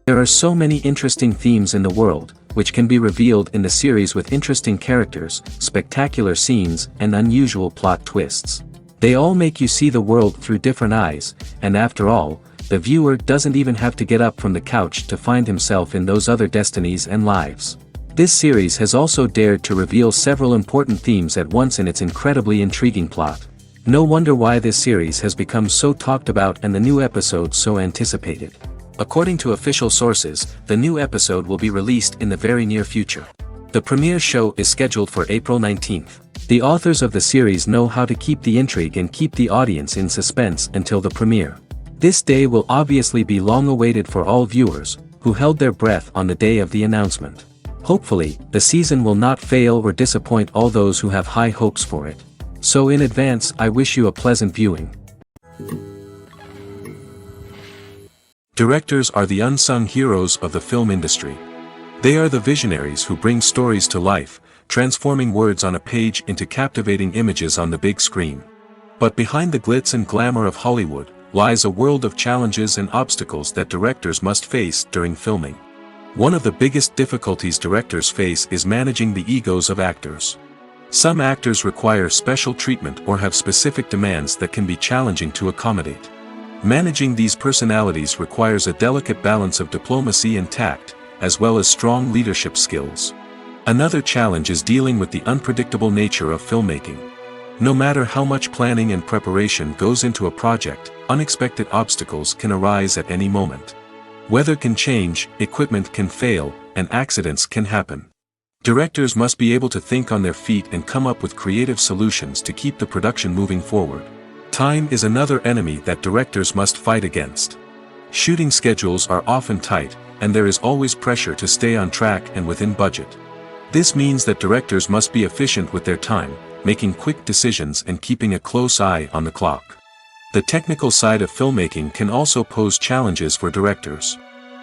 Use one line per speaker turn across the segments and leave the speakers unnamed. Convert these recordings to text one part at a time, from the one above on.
There are so many interesting themes in the world, which can be revealed in the series with interesting characters, spectacular scenes, and unusual plot twists. They all make you see the world through different eyes, and after all, the viewer doesn't even have to get up from the couch to find himself in those other destinies and lives. This series has also dared to reveal several important themes at once in its incredibly intriguing plot. No wonder why this series has become so talked about and the new episode so anticipated. According to official sources, the new episode will be released in the very near future. The premiere show is scheduled for April 19th. The authors of the series know how to keep the intrigue and keep the audience in suspense until the premiere. This day will obviously be long awaited for all viewers, who held their breath on the day of the announcement. Hopefully, the season will not fail or disappoint all those who have high hopes for it. So in advance, I wish you a pleasant viewing. Directors are the unsung heroes of the film industry. They are the visionaries who bring stories to life, transforming words on a page into captivating images on the big screen. But behind the glitz and glamour of Hollywood, lies a world of challenges and obstacles that directors must face during filming. One of the biggest difficulties directors face is managing the egos of actors. Some actors require special treatment or have specific demands that can be challenging to accommodate. Managing these personalities requires a delicate balance of diplomacy and tact, as well as strong leadership skills. Another challenge is dealing with the unpredictable nature of filmmaking. No matter how much planning and preparation goes into a project, unexpected obstacles can arise at any moment. Weather can change, equipment can fail, and accidents can happen. Directors must be able to think on their feet and come up with creative solutions to keep the production moving forward. Time is another enemy that directors must fight against. Shooting schedules are often tight, and there is always pressure to stay on track and within budget. This means that directors must be efficient with their time, making quick decisions and keeping a close eye on the clock. The technical side of filmmaking can also pose challenges for directors.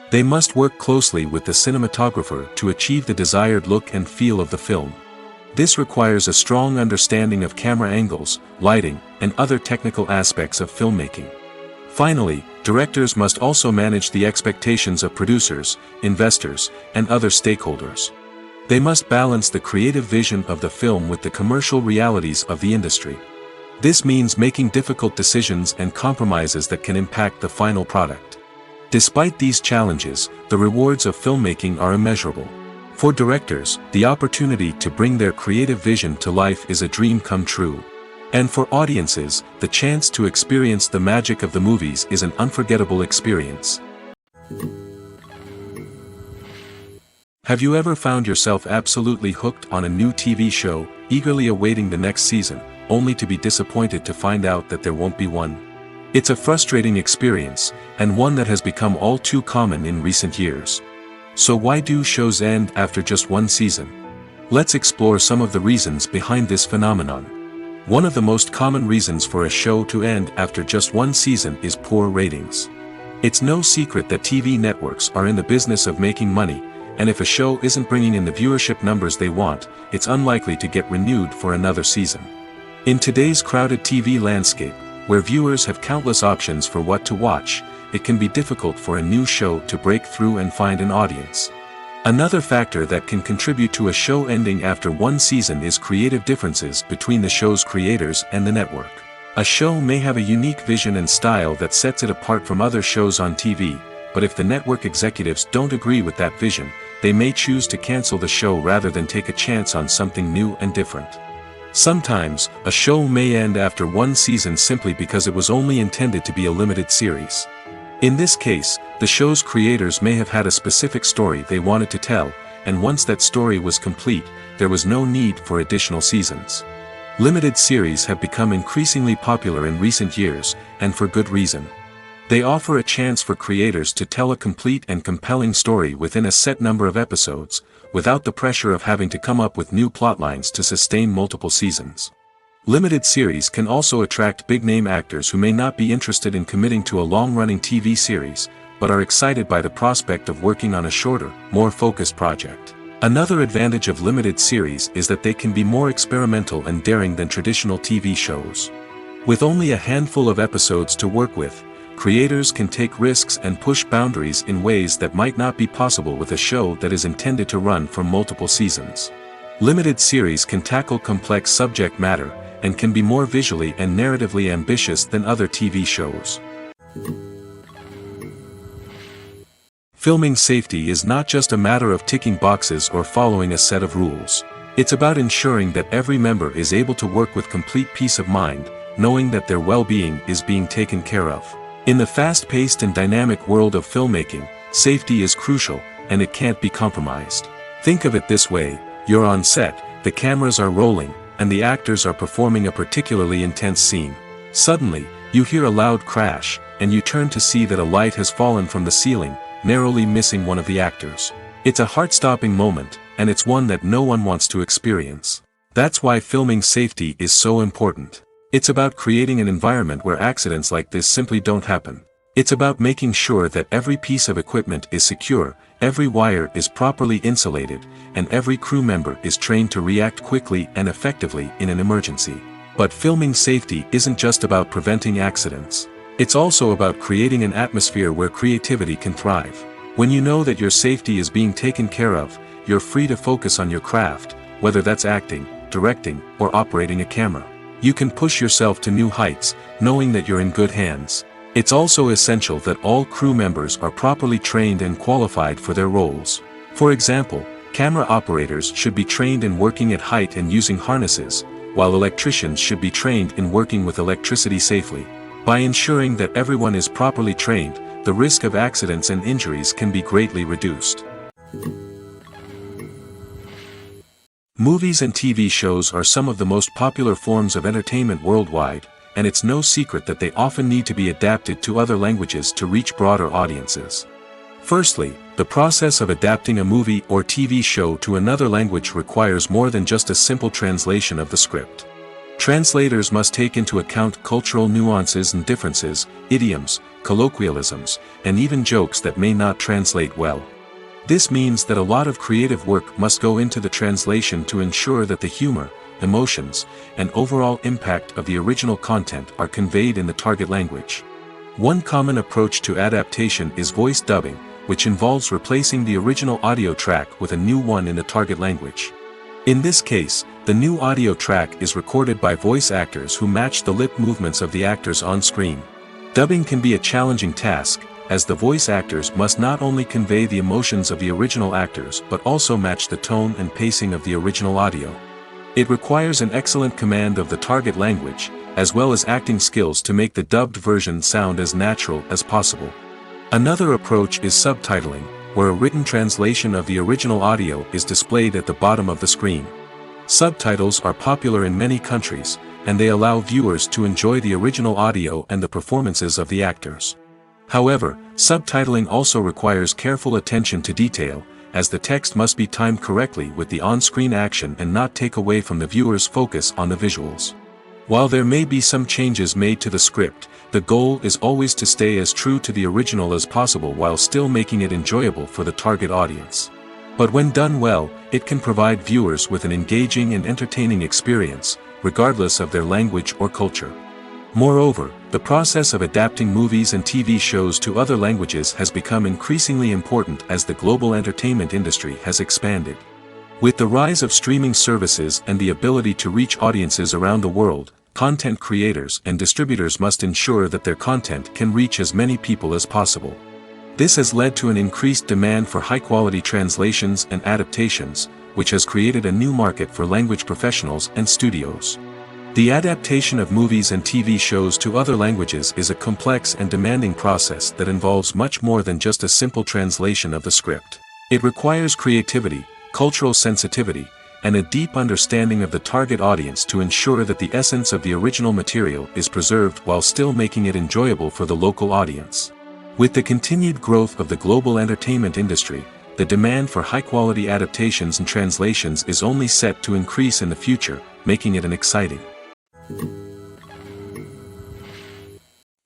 They must work closely with the cinematographer to achieve the desired look and feel of the film. This requires a strong understanding of camera angles, lighting, and other technical aspects of filmmaking. Finally, directors must also manage the expectations of producers, investors, and other stakeholders. They must balance the creative vision of the film with the commercial realities of the industry. This means making difficult decisions and compromises that can impact the final product. Despite these challenges, the rewards of filmmaking are immeasurable. For directors, the opportunity to bring their creative vision to life is a dream come true. And for audiences, the chance to experience the magic of the movies is an unforgettable experience. Have you ever found yourself absolutely hooked on a new TV show, eagerly awaiting the next season, only to be disappointed to find out that there won't be one? It's a frustrating experience, and one that has become all too common in recent years. So why do shows end after just one season? Let's explore some of the reasons behind this phenomenon. One of the most common reasons for a show to end after just one season is poor ratings. It's no secret that TV networks are in the business of making money, and if a show isn't bringing in the viewership numbers they want, it's unlikely to get renewed for another season. In today's crowded TV landscape, where viewers have countless options for what to watch, it can be difficult for a new show to break through and find an audience. Another factor that can contribute to a show ending after one season is creative differences between the show's creators and the network. A show may have a unique vision and style that sets it apart from other shows on TV, but if the network executives don't agree with that vision, they may choose to cancel the show rather than take a chance on something new and different. Sometimes, a show may end after one season simply because it was only intended to be a limited series. In this case, the show's creators may have had a specific story they wanted to tell, and once that story was complete, there was no need for additional seasons. Limited series have become increasingly popular in recent years, and for good reason. They offer a chance for creators to tell a complete and compelling story within a set number of episodes, without the pressure of having to come up with new plotlines to sustain multiple seasons. Limited series can also attract big-name actors who may not be interested in committing to a long-running TV series, but are excited by the prospect of working on a shorter, more focused project. Another advantage of limited series is that they can be more experimental and daring than traditional TV shows. With only a handful of episodes to work with, creators can take risks and push boundaries in ways that might not be possible with a show that is intended to run for multiple seasons. Limited series can tackle complex subject matter, and can be more visually and narratively ambitious than other TV shows. Filming safety is not just a matter of ticking boxes or following a set of rules. It's about ensuring that every member is able to work with complete peace of mind, knowing that their well-being is being taken care of. In the fast-paced and dynamic world of filmmaking, safety is crucial, and it can't be compromised. Think of it this way: you're on set, the cameras are rolling, and the actors are performing a particularly intense scene. Suddenly, you hear a loud crash, and you turn to see that a light has fallen from the ceiling, narrowly missing one of the actors. It's a heart-stopping moment, and it's one that no one wants to experience. That's why filming safety is so important. It's about creating an environment where accidents like this simply don't happen. It's about making sure that every piece of equipment is secure, every wire is properly insulated, and every crew member is trained to react quickly and effectively in an emergency. But filming safety isn't just about preventing accidents. It's also about creating an atmosphere where creativity can thrive. When you know that your safety is being taken care of, you're free to focus on your craft, whether that's acting, directing, or operating a camera. You can push yourself to new heights, knowing that you're in good hands. It's also essential that all crew members are properly trained and qualified for their roles. For example, camera operators should be trained in working at height and using harnesses, while electricians should be trained in working with electricity safely. By ensuring that everyone is properly trained, the risk of accidents and injuries can be greatly reduced. Movies and TV shows are some of the most popular forms of entertainment worldwide, and it's no secret that they often need to be adapted to other languages to reach broader audiences. Firstly, the process of adapting a movie or TV show to another language requires more than just a simple translation of the script. Translators must take into account cultural nuances and differences, idioms, colloquialisms, and even jokes that may not translate well. This means that a lot of creative work must go into the translation to ensure that the humor, emotions, and overall impact of the original content are conveyed in the target language. One common approach to adaptation is voice dubbing, which involves replacing the original audio track with a new one in the target language. In this case, the new audio track is recorded by voice actors who match the lip movements of the actors on screen. Dubbing can be a challenging task, as the voice actors must not only convey the emotions of the original actors but also match the tone and pacing of the original audio. It requires an excellent command of the target language, as well as acting skills to make the dubbed version sound as natural as possible. Another approach is subtitling, where a written translation of the original audio is displayed at the bottom of the screen. Subtitles are popular in many countries, and they allow viewers to enjoy the original audio and the performances of the actors. However, subtitling also requires careful attention to detail, as the text must be timed correctly with the on-screen action and not take away from the viewer's focus on the visuals. While there may be some changes made to the script, the goal is always to stay as true to the original as possible while still making it enjoyable for the target audience. But when done well, it can provide viewers with an engaging and entertaining experience, regardless of their language or culture. Moreover, the process of adapting movies and TV shows to other languages has become increasingly important as the global entertainment industry has expanded. With the rise of streaming services and the ability to reach audiences around the world, content creators and distributors must ensure that their content can reach as many people as possible. This has led to an increased demand for high-quality translations and adaptations, which has created a new market for language professionals and studios. The adaptation of movies and TV shows to other languages is a complex and demanding process that involves much more than just a simple translation of the script. It requires creativity, cultural sensitivity, and a deep understanding of the target audience to ensure that the essence of the original material is preserved while still making it enjoyable for the local audience. With the continued growth of the global entertainment industry, the demand for high-quality adaptations and translations is only set to increase in the future, making it an exciting.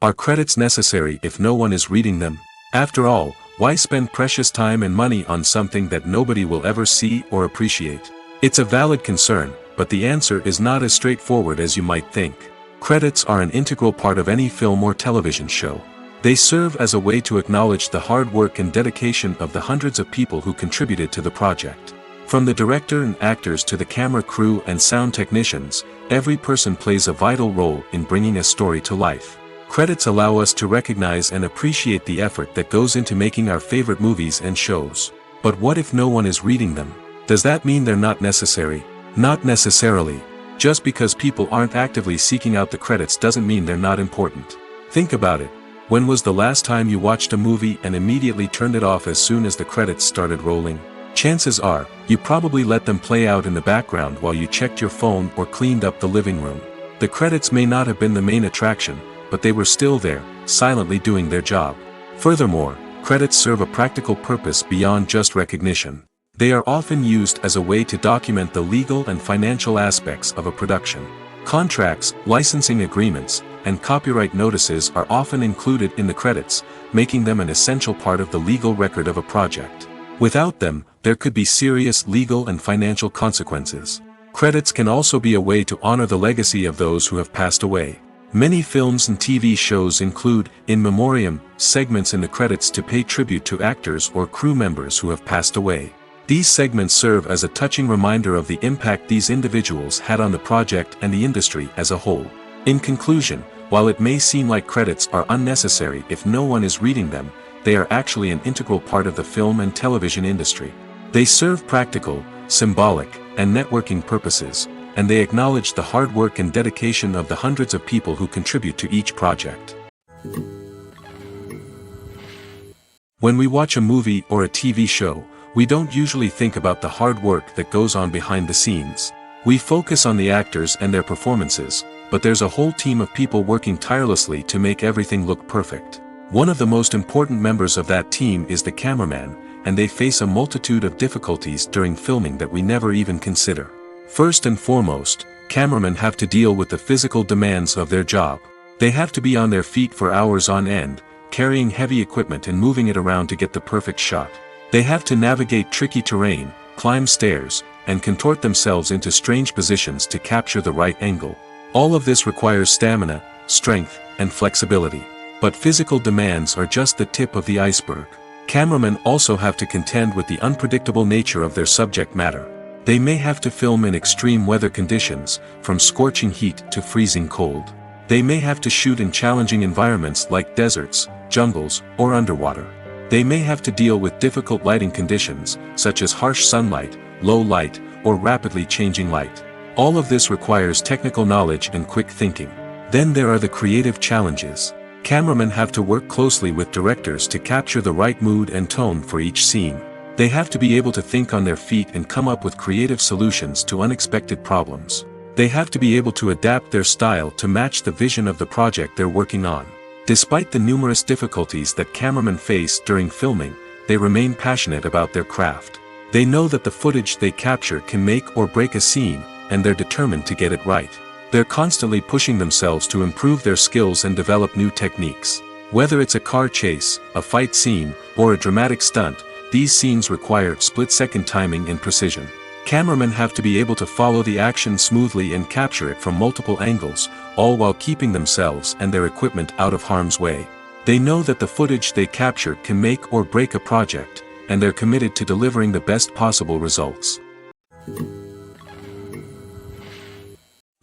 Are credits necessary if no one is reading them? After all, why spend precious time and money on something that nobody will ever see or appreciate? It's a valid concern, but the answer is not as straightforward as you might think. Credits are an integral part of any film or television show. They serve as a way to acknowledge the hard work and dedication of the hundreds of people who contributed to the project. From the director and actors to the camera crew and sound technicians, every person plays a vital role in bringing a story to life. Credits allow us to recognize and appreciate the effort that goes into making our favorite movies and shows. But what if no one is reading them? Does that mean they're not necessary? Not necessarily. Just because people aren't actively seeking out the credits doesn't mean they're not important. Think about it. When was the last time you watched a movie and immediately turned it off as soon as the credits started rolling? Chances are, you probably let them play out in the background while you checked your phone or cleaned up the living room. The credits may not have been the main attraction, but they were still there, silently doing their job. Furthermore, credits serve a practical purpose beyond just recognition. They are often used as a way to document the legal and financial aspects of a production. Contracts, licensing agreements, and copyright notices are often included in the credits, making them an essential part of the legal record of a project. Without them, there could be serious legal and financial consequences. Credits can also be a way to honor the legacy of those who have passed away. Many films and TV shows include, in memoriam, segments in the credits to pay tribute to actors or crew members who have passed away. These segments serve as a touching reminder of the impact these individuals had on the project and the industry as a whole. In conclusion, while it may seem like credits are unnecessary if no one is reading them, they are actually an integral part of the film and television industry. They serve practical, symbolic, and networking purposes, and they acknowledge the hard work and dedication of the hundreds of people who contribute to each project. When we watch a movie or a TV show, we don't usually think about the hard work that goes on behind the scenes. We focus on the actors and their performances, but there's a whole team of people working tirelessly to make everything look perfect. One of the most important members of that team is the cameraman, and they face a multitude of difficulties during filming that we never even consider. First and foremost, cameramen have to deal with the physical demands of their job. They have to be on their feet for hours on end, carrying heavy equipment and moving it around to get the perfect shot. They have to navigate tricky terrain, climb stairs, and contort themselves into strange positions to capture the right angle. All of this requires stamina, strength, and flexibility. But physical demands are just the tip of the iceberg. Cameramen also have to contend with the unpredictable nature of their subject matter. They may have to film in extreme weather conditions, from scorching heat to freezing cold. They may have to shoot in challenging environments like deserts, jungles, or underwater. They may have to deal with difficult lighting conditions, such as harsh sunlight, low light, or rapidly changing light. All of this requires technical knowledge and quick thinking. Then there are the creative challenges. Cameramen have to work closely with directors to capture the right mood and tone for each scene. They have to be able to think on their feet and come up with creative solutions to unexpected problems. They have to be able to adapt their style to match the vision of the project they're working on. Despite the numerous difficulties that cameramen face during filming, they remain passionate about their craft. They know that the footage they capture can make or break a scene, and they're determined to get it right. They're constantly pushing themselves to improve their skills and develop new techniques. Whether it's a car chase, a fight scene, or a dramatic stunt, these scenes require split-second timing and precision. Cameramen have to be able to follow the action smoothly and capture it from multiple angles, all while keeping themselves and their equipment out of harm's way. They know that the footage they capture can make or break a project, and they're committed to delivering the best possible results.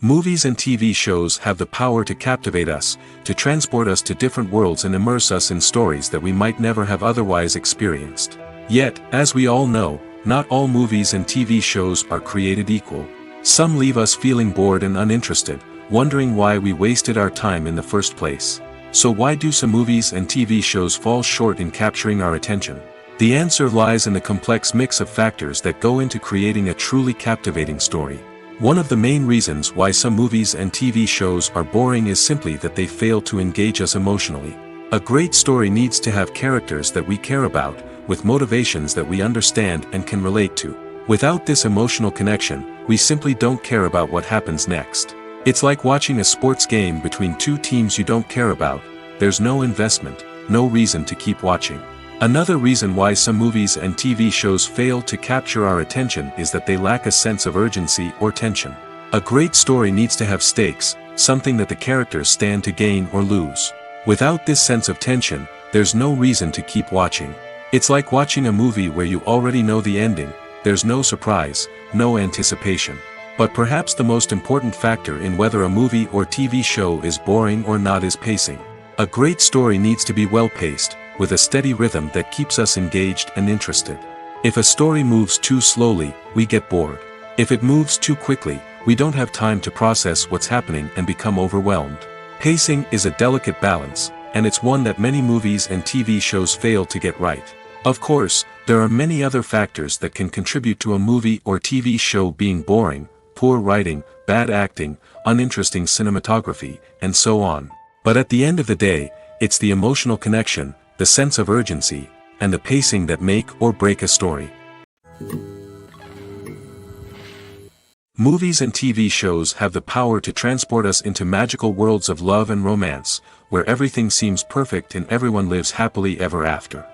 Movies and TV shows have the power to captivate us, to transport us to different worlds and immerse us in stories that we might never have otherwise experienced. Yet, as we all know, not all movies and TV shows are created equal. Some leave us feeling bored and uninterested, wondering why we wasted our time in the first place. So why do some movies and TV shows fall short in capturing our attention? The answer lies in the complex mix of factors that go into creating a truly captivating story. One of the main reasons why some movies and TV shows are boring is simply that they fail to engage us emotionally. A great story needs to have characters that we care about, with motivations that we understand and can relate to. Without this emotional connection, we simply don't care about what happens next. It's like watching a sports game between two teams you don't care about. There's no investment, no reason to keep watching. Another reason why some movies and TV shows fail to capture our attention is that they lack a sense of urgency or tension. A great story needs to have stakes, something that the characters stand to gain or lose. Without this sense of tension, there's no reason to keep watching. It's like watching a movie where you already know the ending, there's no surprise, no anticipation. But perhaps the most important factor in whether a movie or TV show is boring or not is pacing. A great story needs to be well-paced, with a steady rhythm that keeps us engaged and interested. If a story moves too slowly, we get bored. If it moves too quickly, we don't have time to process what's happening and become overwhelmed. Pacing is a delicate balance, and it's one that many movies and TV shows fail to get right. Of course, there are many other factors that can contribute to a movie or TV show being boring: poor writing, bad acting, uninteresting cinematography, and so on. But at the end of the day, it's the emotional connection, the sense of urgency, and the pacing that make or break a story. Movies and TV shows have the power to transport us into magical worlds of love and romance, where everything seems perfect and everyone lives happily ever after.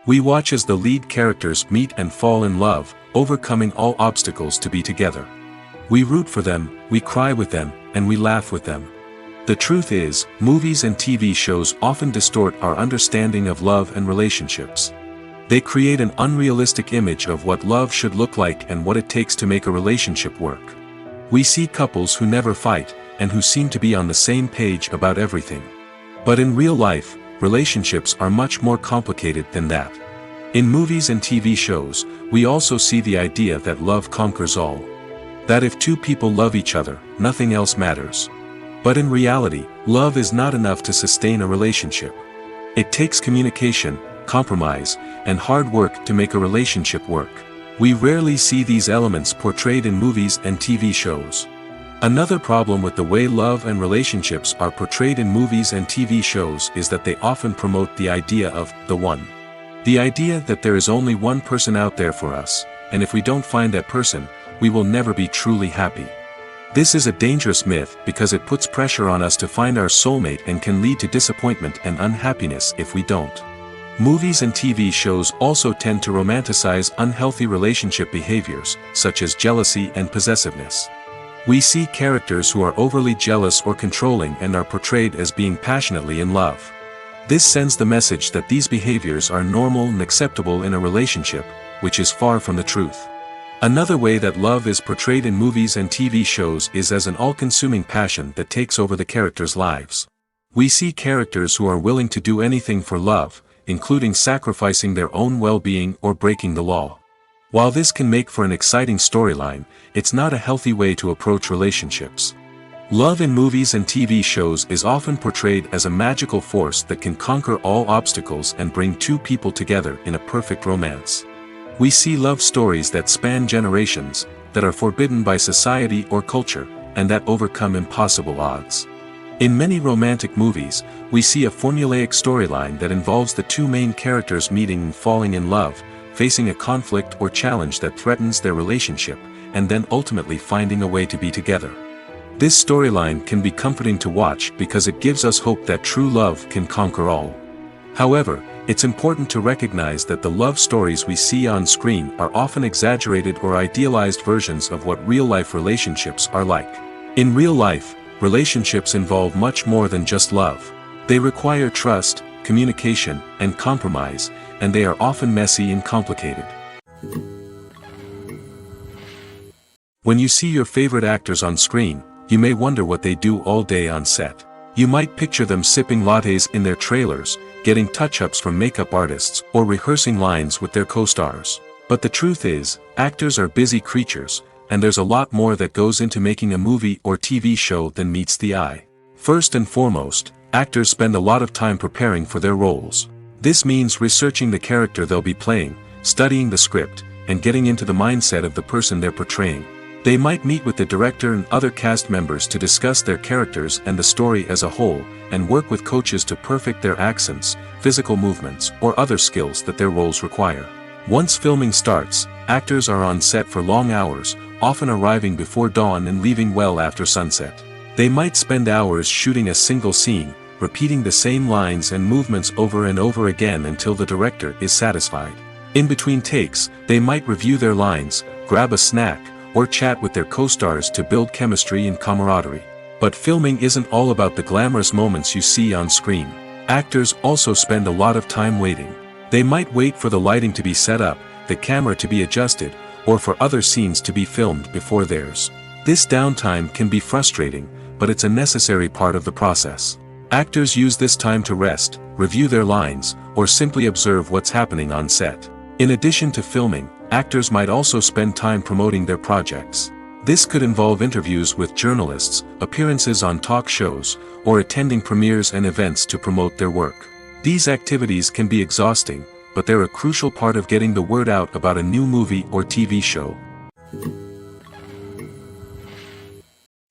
We watch as the lead characters meet and fall in love, overcoming all obstacles to be together. We root for them, we cry with them, and we laugh with them. The truth is, movies and TV shows often distort our understanding of love and relationships. They create an unrealistic image of what love should look like and what it takes to make a relationship work. We see couples who never fight, and who seem to be on the same page about everything. But in real life, relationships are much more complicated than that. In movies and TV shows, we also see the idea that love conquers all. That if two people love each other, nothing else matters. But in reality, love is not enough to sustain a relationship. It takes communication, compromise, and hard work to make a relationship work. We rarely see these elements portrayed in movies and TV shows. Another problem with the way love and relationships are portrayed in movies and TV shows is that they often promote the idea of the one. The idea that there is only one person out there for us, and if we don't find that person, we will never be truly happy. This is a dangerous myth because it puts pressure on us to find our soulmate and can lead to disappointment and unhappiness if we don't. Movies and TV shows also tend to romanticize unhealthy relationship behaviors, such as jealousy and possessiveness. We see characters who are overly jealous or controlling and are portrayed as being passionately in love. This sends the message that these behaviors are normal and acceptable in a relationship, which is far from the truth. Another way that love is portrayed in movies and TV shows is as an all-consuming passion that takes over the characters' lives. We see characters who are willing to do anything for love, including sacrificing their own well-being or breaking the law. While this can make for an exciting storyline, it's not a healthy way to approach relationships. Love in movies and TV shows is often portrayed as a magical force that can conquer all obstacles and bring two people together in a perfect romance. We see love stories that span generations, that are forbidden by society or culture, and that overcome impossible odds. In many romantic movies, we see a formulaic storyline that involves the two main characters meeting and falling in love, facing a conflict or challenge that threatens their relationship, and then ultimately finding a way to be together. This storyline can be comforting to watch because it gives us hope that true love can conquer all. However, it's important to recognize that the love stories we see on screen are often exaggerated or idealized versions of what real-life relationships are like. In real life, relationships involve much more than just love. They require trust, communication, and compromise, and they are often messy and complicated. When you see your favorite actors on screen, you may wonder what they do all day on set. You might picture them sipping lattes in their trailers, getting touch-ups from makeup artists, or rehearsing lines with their co-stars. But the truth is, actors are busy creatures, and there's a lot more that goes into making a movie or TV show than meets the eye. First and foremost, actors spend a lot of time preparing for their roles. This means researching the character they'll be playing, studying the script, and getting into the mindset of the person they're portraying. They might meet with the director and other cast members to discuss their characters and the story as a whole, and work with coaches to perfect their accents, physical movements, or other skills that their roles require. Once filming starts, actors are on set for long hours, often arriving before dawn and leaving well after sunset. They might spend hours shooting a single scene, repeating the same lines and movements over and over again until the director is satisfied. In between takes, they might review their lines, grab a snack, or chat with their co-stars to build chemistry and camaraderie. But filming isn't all about the glamorous moments you see on screen. Actors also spend a lot of time waiting. They might wait for the lighting to be set up, the camera to be adjusted, or for other scenes to be filmed before theirs. This downtime can be frustrating, but it's a necessary part of the process. Actors use this time to rest, review their lines, or simply observe what's happening on set. In addition to filming, actors might also spend time promoting their projects. This could involve interviews with journalists, appearances on talk shows, or attending premieres and events to promote their work. These activities can be exhausting, but they're a crucial part of getting the word out about a new movie or TV show.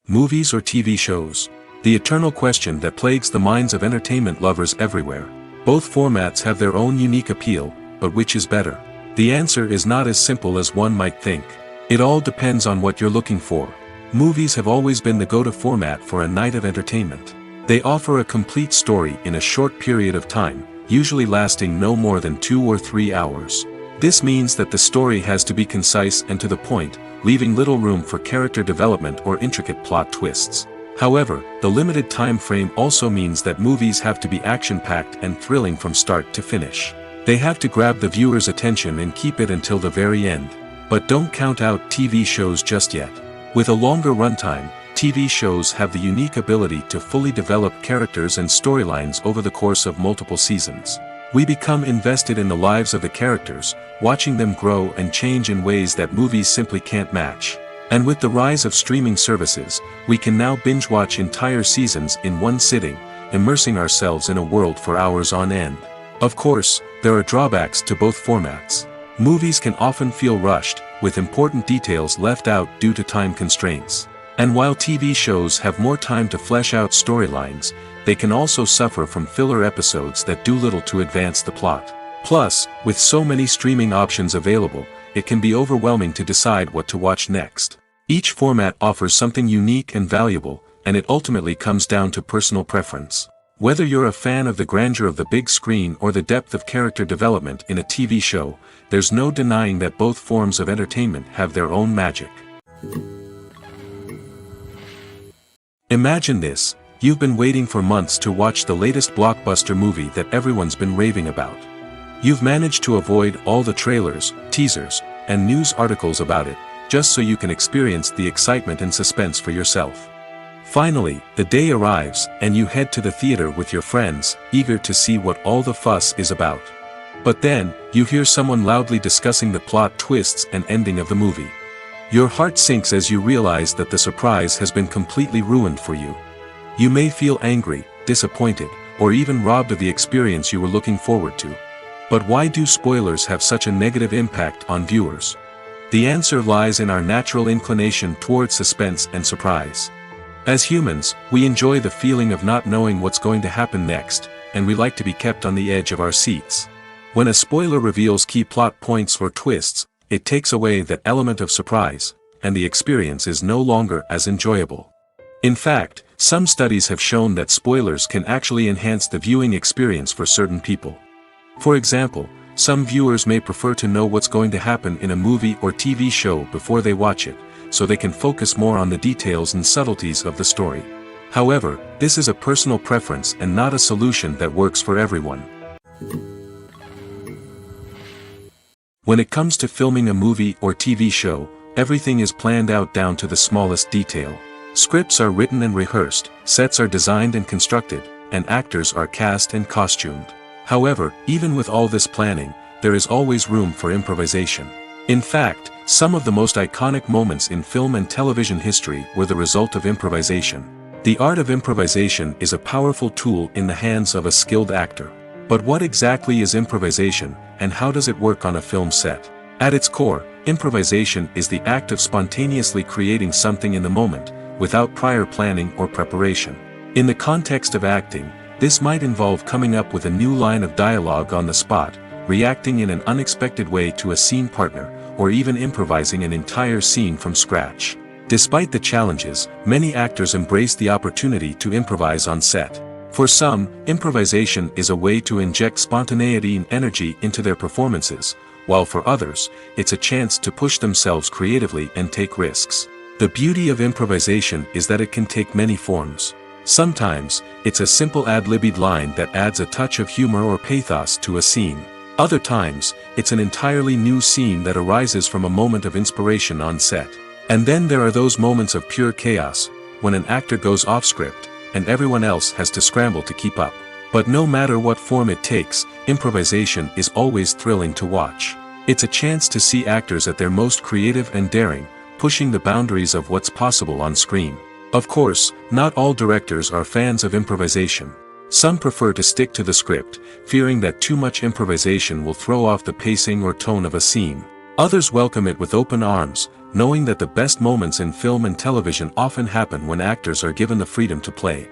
Movies or TV shows? The eternal question that plagues the minds of entertainment lovers everywhere. Both formats have their own unique appeal, but which is better? The answer is not as simple as one might think. It all depends on what you're looking for. Movies have always been the go-to format for a night of entertainment. They offer a complete story in a short period of time, usually lasting no more than 2 or 3 hours. This means that the story has to be concise and to the point, leaving little room for character development or intricate plot twists. However, the limited time frame also means that movies have to be action-packed and thrilling from start to finish. They have to grab the viewer's attention and keep it until the very end. But don't count out TV shows just yet. With a longer runtime, TV shows have the unique ability to fully develop characters and storylines over the course of multiple seasons. We become invested in the lives of the characters, watching them grow and change in ways that movies simply can't match. And with the rise of streaming services, we can now binge-watch entire seasons in one sitting, immersing ourselves in a world for hours on end. Of course, there are drawbacks to both formats. Movies can often feel rushed, with important details left out due to time constraints. And while TV shows have more time to flesh out storylines, they can also suffer from filler episodes that do little to advance the plot. Plus, with so many streaming options available, it can be overwhelming to decide what to watch next. Each format offers something unique and valuable, and it ultimately comes down to personal preference. Whether you're a fan of the grandeur of the big screen or the depth of character development in a TV show, there's no denying that both forms of entertainment have their own magic. Imagine this: you've been waiting for months to watch the latest blockbuster movie that everyone's been raving about. You've managed to avoid all the trailers, teasers, and news articles about it, just so you can experience the excitement and suspense for yourself. Finally, the day arrives, and you head to the theater with your friends, eager to see what all the fuss is about. But then, you hear someone loudly discussing the plot twists and ending of the movie. Your heart sinks as you realize that the surprise has been completely ruined for you. You may feel angry, disappointed, or even robbed of the experience you were looking forward to. But why do spoilers have such a negative impact on viewers? The answer lies in our natural inclination towards suspense and surprise. As humans, we enjoy the feeling of not knowing what's going to happen next, and we like to be kept on the edge of our seats. When a spoiler reveals key plot points or twists, it takes away that element of surprise, and the experience is no longer as enjoyable. In fact, some studies have shown that spoilers can actually enhance the viewing experience for certain people. For example, some viewers may prefer to know what's going to happen in a movie or TV show before they watch it, so they can focus more on the details and subtleties of the story. However, this is a personal preference and not a solution that works for everyone. When it comes to filming a movie or TV show, everything is planned out down to the smallest detail. Scripts are written and rehearsed, sets are designed and constructed, and actors are cast and costumed. However, even with all this planning, there is always room for improvisation. In fact, some of the most iconic moments in film and television history were the result of improvisation. The art of improvisation is a powerful tool in the hands of a skilled actor. But what exactly is improvisation, and how does it work on a film set? At its core, improvisation is the act of spontaneously creating something in the moment, without prior planning or preparation. In the context of acting, this might involve coming up with a new line of dialogue on the spot, reacting in an unexpected way to a scene partner, or even improvising an entire scene from scratch. Despite the challenges, many actors embrace the opportunity to improvise on set. For some, improvisation is a way to inject spontaneity and energy into their performances, while for others, it's a chance to push themselves creatively and take risks. The beauty of improvisation is that it can take many forms. Sometimes, it's a simple ad-libbed line that adds a touch of humor or pathos to a scene. Other times, it's an entirely new scene that arises from a moment of inspiration on set. And then there are those moments of pure chaos, when an actor goes off script, and everyone else has to scramble to keep up. But no matter what form it takes, improvisation is always thrilling to watch. It's a chance to see actors at their most creative and daring, pushing the boundaries of what's possible on screen. Of course, not all directors are fans of improvisation. Some prefer to stick to the script, fearing that too much improvisation will throw off the pacing or tone of a scene. Others welcome it with open arms, knowing that the best moments in film and television often happen when actors are given the freedom to play.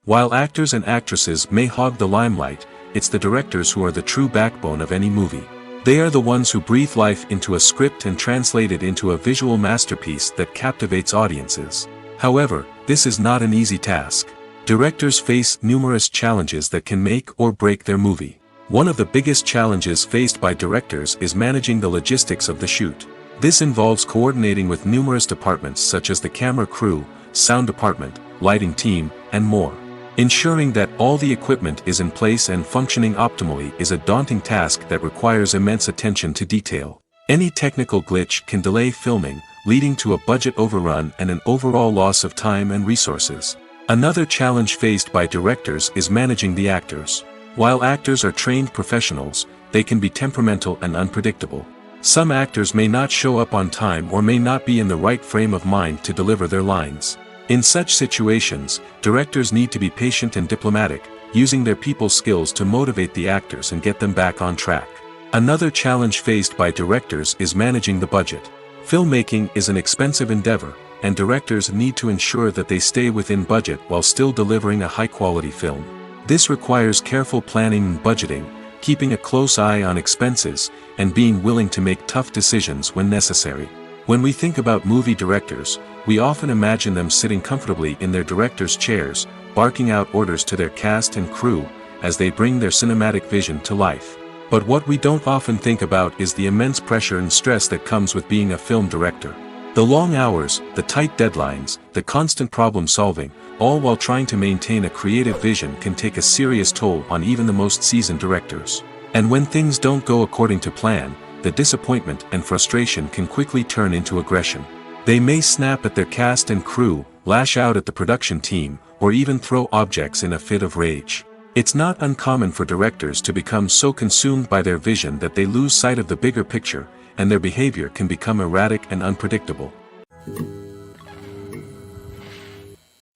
While actors and actresses may hog the limelight, it's the directors who are the true backbone of any movie. They are the ones who breathe life into a script and translate it into a visual masterpiece that captivates audiences. However, this is not an easy task. Directors face numerous challenges that can make or break their movie. One of the biggest challenges faced by directors is managing the logistics of the shoot. This involves coordinating with numerous departments such as the camera crew, sound department, lighting team, and more. Ensuring that all the equipment is in place and functioning optimally is a daunting task that requires immense attention to detail. Any technical glitch can delay filming, leading to a budget overrun and an overall loss of time and resources. Another challenge faced by directors is managing the actors. While actors are trained professionals, they can be temperamental and unpredictable. Some actors may not show up on time or may not be in the right frame of mind to deliver their lines. In such situations, directors need to be patient and diplomatic, using their people skills to motivate the actors and get them back on track. Another challenge faced by directors is managing the budget. Filmmaking is an expensive endeavor, and directors need to ensure that they stay within budget while still delivering a high-quality film. This requires careful planning and budgeting, keeping a close eye on expenses, and being willing to make tough decisions when necessary. When we think about movie directors, we often imagine them sitting comfortably in their director's chairs, barking out orders to their cast and crew, as they bring their cinematic vision to life. But what we don't often think about is the immense pressure and stress that comes with being a film director. The long hours, the tight deadlines, the constant problem solving, all while trying to maintain a creative vision can take a serious toll on even the most seasoned directors. And when things don't go according to plan, the disappointment and frustration can quickly turn into aggression. They may snap at their cast and crew, lash out at the production team, or even throw objects in a fit of rage. It's not uncommon for directors to become so consumed by their vision that they lose sight of the bigger picture, and their behavior can become erratic and unpredictable.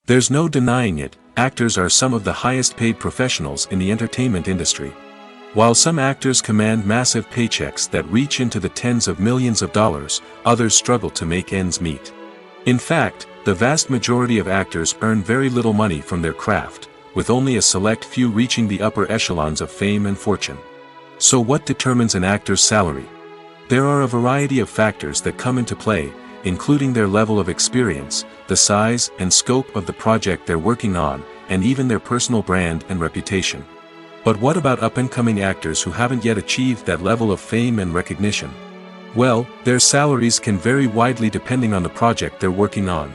There's no denying it, actors are some of the highest paid professionals in the entertainment industry. While some actors command massive paychecks that reach into the tens of millions of dollars, others struggle to make ends meet. In fact, the vast majority of actors earn very little money from their craft, with only a select few reaching the upper echelons of fame and fortune. So what determines an actor's salary? There are a variety of factors that come into play, including their level of experience, the size and scope of the project they're working on, and even their personal brand and reputation. But what about up-and-coming actors who haven't yet achieved that level of fame and recognition? Well, their salaries can vary widely depending on the project they're working on.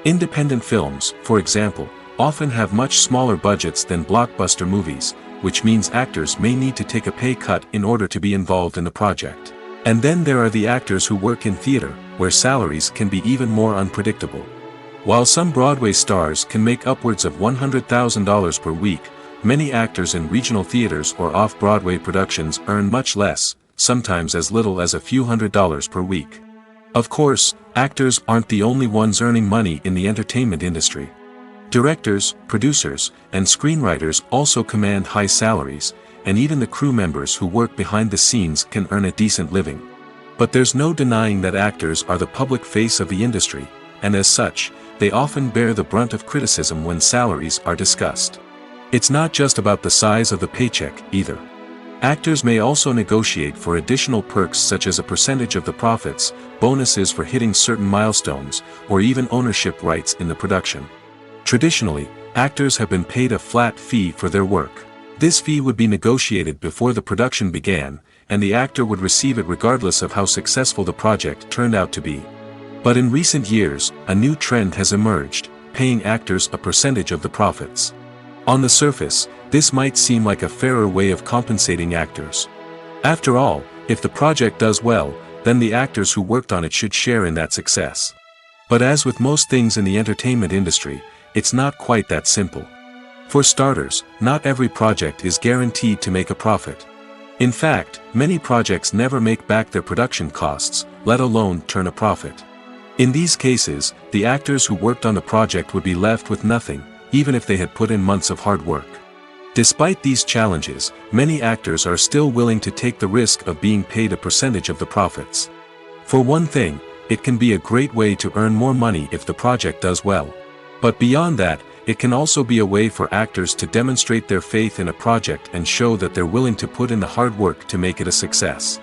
Independent films, for example, often have much smaller budgets than blockbuster movies, which means actors may need to take a pay cut in order to be involved in the project. And then there are the actors who work in theater, where salaries can be even more unpredictable. While some Broadway stars can make upwards of $100,000 per week, many actors in regional theaters or off-Broadway productions earn much less, sometimes as little as a few $100s per week. Of course, actors aren't the only ones earning money in the entertainment industry. Directors, producers, and screenwriters also command high salaries, and even the crew members who work behind the scenes can earn a decent living. But there's no denying that actors are the public face of the industry, and as such, they often bear the brunt of criticism when salaries are discussed. It's not just about the size of the paycheck, either. Actors may also negotiate for additional perks such as a percentage of the profits, bonuses for hitting certain milestones, or even ownership rights in the production. Traditionally, actors have been paid a flat fee for their work. This fee would be negotiated before the production began, and the actor would receive it regardless of how successful the project turned out to be. But in recent years, a new trend has emerged, paying actors a percentage of the profits. On the surface, this might seem like a fairer way of compensating actors. After all, if the project does well, then the actors who worked on it should share in that success. But as with most things in the entertainment industry, it's not quite that simple. For starters, not every project is guaranteed to make a profit. In fact, many projects never make back their production costs, let alone turn a profit. In these cases, the actors who worked on the project would be left with nothing, even if they had put in months of hard work. Despite these challenges, many actors are still willing to take the risk of being paid a percentage of the profits. For one thing, it can be a great way to earn more money if the project does well. But beyond that, it can also be a way for actors to demonstrate their faith in a project and show that they're willing to put in the hard work to make it a success.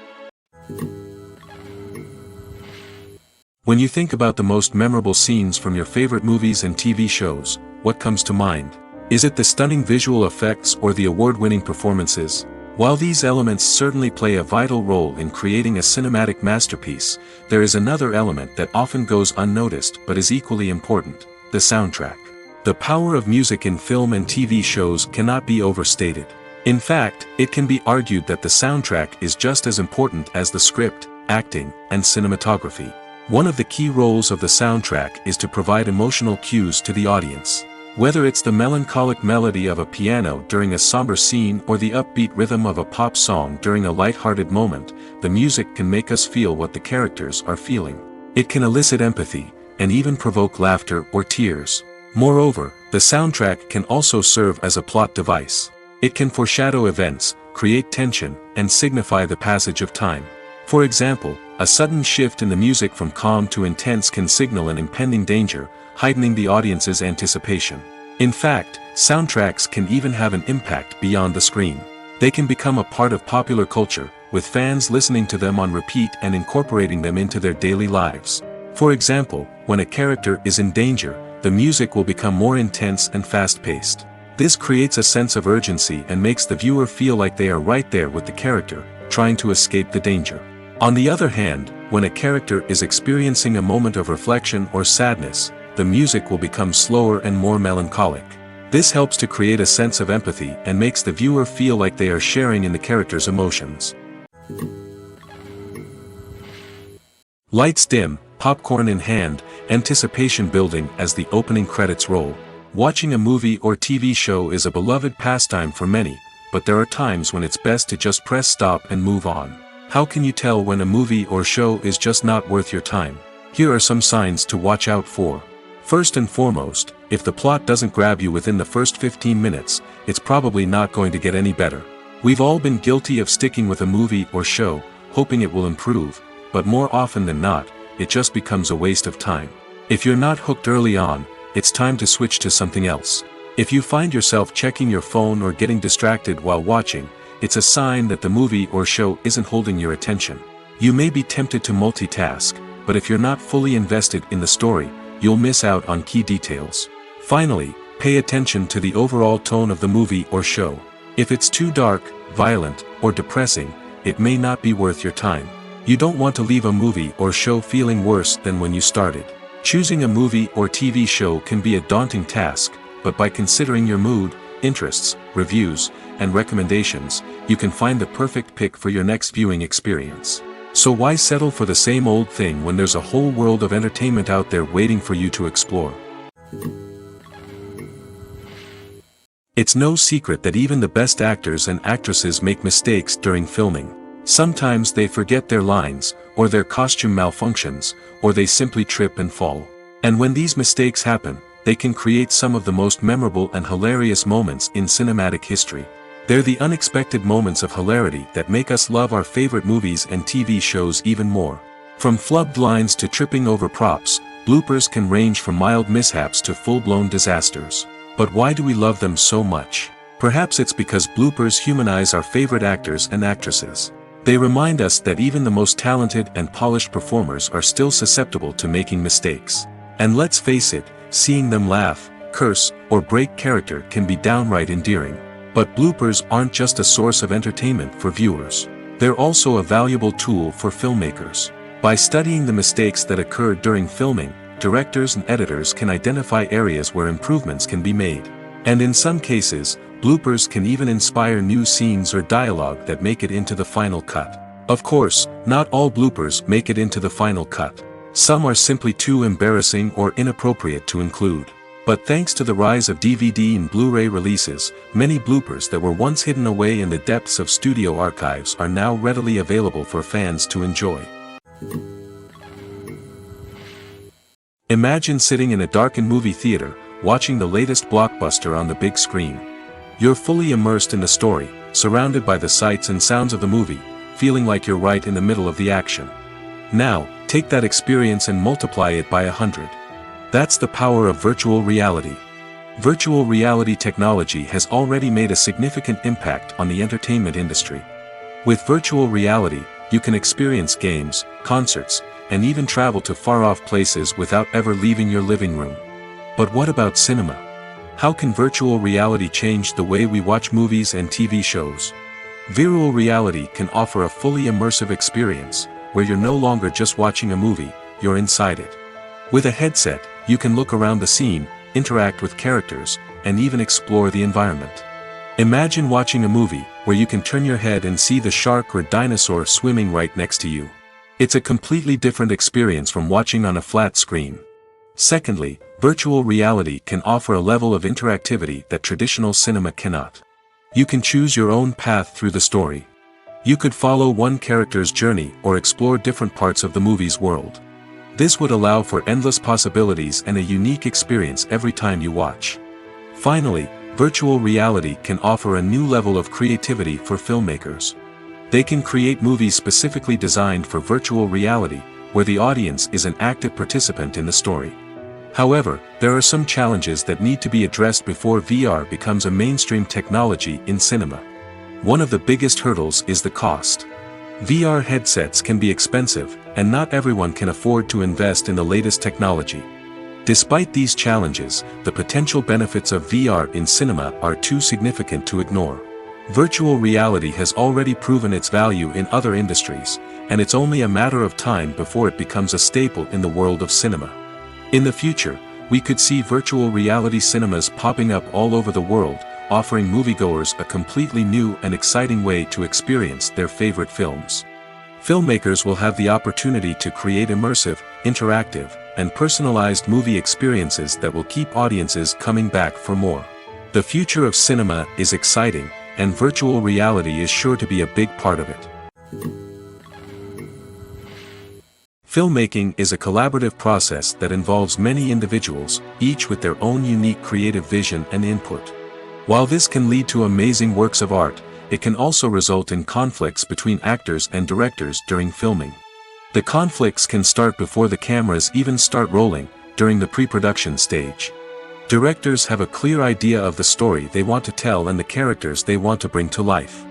When you think about the most memorable scenes from your favorite movies and TV shows, what comes to mind? Is it the stunning visual effects or the award-winning performances? While these elements certainly play a vital role in creating a cinematic masterpiece, there is another element that often goes unnoticed but is equally important: the soundtrack. The power of music in film and TV shows cannot be overstated. In fact, it can be argued that the soundtrack is just as important as the script, acting, and cinematography. One of the key roles of the soundtrack is to provide emotional cues to the audience. Whether it's the melancholic melody of a piano during a somber scene or the upbeat rhythm of a pop song during a light-hearted moment, the music can make us feel what the characters are feeling. It can elicit empathy, and even provoke laughter or tears. Moreover, the soundtrack can also serve as a plot device. It can foreshadow events, create tension, and signify the passage of time. For example, a sudden shift in the music from calm to intense can signal an impending danger, heightening the audience's anticipation. In fact, soundtracks can even have an impact beyond the screen. They can become a part of popular culture, with fans listening to them on repeat and incorporating them into their daily lives. For example, when a character is in danger, the music will become more intense and fast-paced. This creates a sense of urgency and makes the viewer feel like they are right there with the character, trying to escape the danger. On the other hand, when a character is experiencing a moment of reflection or sadness, the music will become slower and more melancholic. This helps to create a sense of empathy and makes the viewer feel like they are sharing in the character's emotions. Lights dim, popcorn in hand, anticipation building as the opening credits roll. Watching a movie or TV show is a beloved pastime for many, but there are times when it's best to just press stop and move on. How can you tell when a movie or show is just not worth your time? Here are some signs to watch out for. First and foremost, if the plot doesn't grab you within the first 15 minutes, it's probably not going to get any better. We've all been guilty of sticking with a movie or show, hoping it will improve, but more often than not, it just becomes a waste of time. If you're not hooked early on, it's time to switch to something else. If you find yourself checking your phone or getting distracted while watching, it's a sign that the movie or show isn't holding your attention. You may be tempted to multitask, but if you're not fully invested in the story, you'll miss out on key details. Finally, pay attention to the overall tone of the movie or show. If it's too dark, violent, or depressing, it may not be worth your time. You don't want to leave a movie or show feeling worse than when you started. Choosing a movie or TV show can be a daunting task, but by considering your mood, interests, reviews, and recommendations, you can find the perfect pick for your next viewing experience. So why settle for the same old thing when there's a whole world of entertainment out there waiting for you to explore? It's no secret that even the best actors and actresses make mistakes during filming. Sometimes they forget their lines, or their costume malfunctions, or they simply trip and fall. And when these mistakes happen, they can create some of the most memorable and hilarious moments in cinematic history. They're the unexpected moments of hilarity that make us love our favorite movies and TV shows even more. From flubbed lines to tripping over props, bloopers can range from mild mishaps to full-blown disasters. But why do we love them so much? Perhaps it's because bloopers humanize our favorite actors and actresses. They remind us that even the most talented and polished performers are still susceptible to making mistakes. And let's face it, seeing them laugh, curse, or break character can be downright endearing. But bloopers aren't just a source of entertainment for viewers. They're also a valuable tool for filmmakers. By studying the mistakes that occurred during filming, directors and editors can identify areas where improvements can be made. And in some cases, bloopers can even inspire new scenes or dialogue that make it into the final cut. Of course, not all bloopers make it into the final cut. Some are simply too embarrassing or inappropriate to include. But thanks to the rise of DVD and Blu-ray releases, many bloopers that were once hidden away in the depths of studio archives are now readily available for fans to enjoy. Imagine sitting in a darkened movie theater, watching the latest blockbuster on the big screen. You're fully immersed in the story, surrounded by the sights and sounds of the movie, feeling like you're right in the middle of the action. Now, take that experience and multiply it by 100. That's the power of virtual reality. Virtual reality technology has already made a significant impact on the entertainment industry. With virtual reality, you can experience games, concerts, and even travel to far-off places without ever leaving your living room. But what about cinema? How can virtual reality change the way we watch movies and TV shows? Virtual reality can offer a fully immersive experience, where you're no longer just watching a movie, you're inside it. With a headset, you can look around the scene, interact with characters, and even explore the environment. Imagine watching a movie, where you can turn your head and see the shark or dinosaur swimming right next to you. It's a completely different experience from watching on a flat screen. Secondly, virtual reality can offer a level of interactivity that traditional cinema cannot. You can choose your own path through the story. You could follow one character's journey or explore different parts of the movie's world. This would allow for endless possibilities and a unique experience every time you watch. Finally, virtual reality can offer a new level of creativity for filmmakers. They can create movies specifically designed for virtual reality, where the audience is an active participant in the story. However, there are some challenges that need to be addressed before VR becomes a mainstream technology in cinema. One of the biggest hurdles is the cost. VR headsets can be expensive, and not everyone can afford to invest in the latest technology. Despite these challenges, the potential benefits of VR in cinema are too significant to ignore. Virtual reality has already proven its value in other industries, and it's only a matter of time before it becomes a staple in the world of cinema. In the future, we could see virtual reality cinemas popping up all over the world, offering moviegoers a completely new and exciting way to experience their favorite films. Filmmakers will have the opportunity to create immersive, interactive, and personalized movie experiences that will keep audiences coming back for more. The future of cinema is exciting, and virtual reality is sure to be a big part of it. Filmmaking is a collaborative process that involves many individuals, each with their own unique creative vision and input. While this can lead to amazing works of art, it can also result in conflicts between actors and directors during filming. The conflicts can start before the cameras even start rolling, during the pre-production stage. Directors have a clear idea of the story they want to tell and the characters they want to bring to life.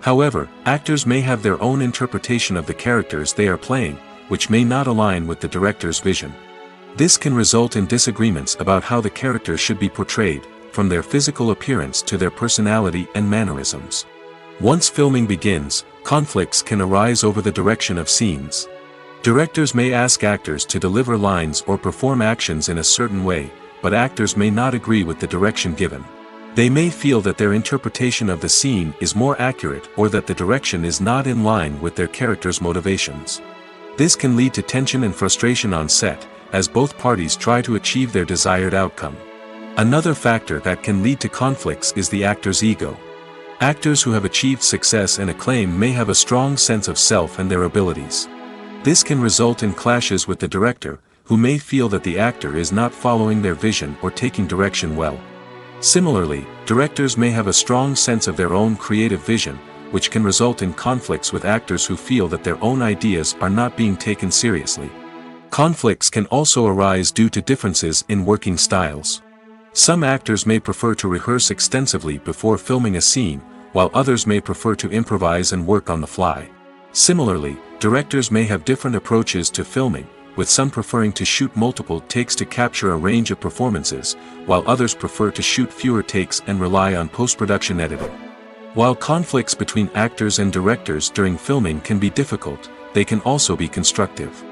However, actors may have their own interpretation of the characters they are playing, which may not align with the director's vision. This can result in disagreements about how the characters should be portrayed, from their physical appearance to their personality and mannerisms. Once filming begins, conflicts can arise over the direction of scenes. Directors may ask actors to deliver lines or perform actions in a certain way, but actors may not agree with the direction given. They may feel that their interpretation of the scene is more accurate or that the direction is not in line with their character's motivations. This can lead to tension and frustration on set, as both parties try to achieve their desired outcome. Another factor that can lead to conflicts is the actor's ego. Actors who have achieved success and acclaim may have a strong sense of self and their abilities. This can result in clashes with the director, who may feel that the actor is not following their vision or taking direction well. Similarly, directors may have a strong sense of their own creative vision, which can result in conflicts with actors who feel that their own ideas are not being taken seriously. Conflicts can also arise due to differences in working styles. Some actors may prefer to rehearse extensively before filming a scene, while others may prefer to improvise and work on the fly. Similarly, directors may have different approaches to filming, with some preferring to shoot multiple takes to capture a range of performances, while others prefer to shoot fewer takes and rely on post-production editing. While conflicts between actors and directors during filming can be difficult, they can also be constructive.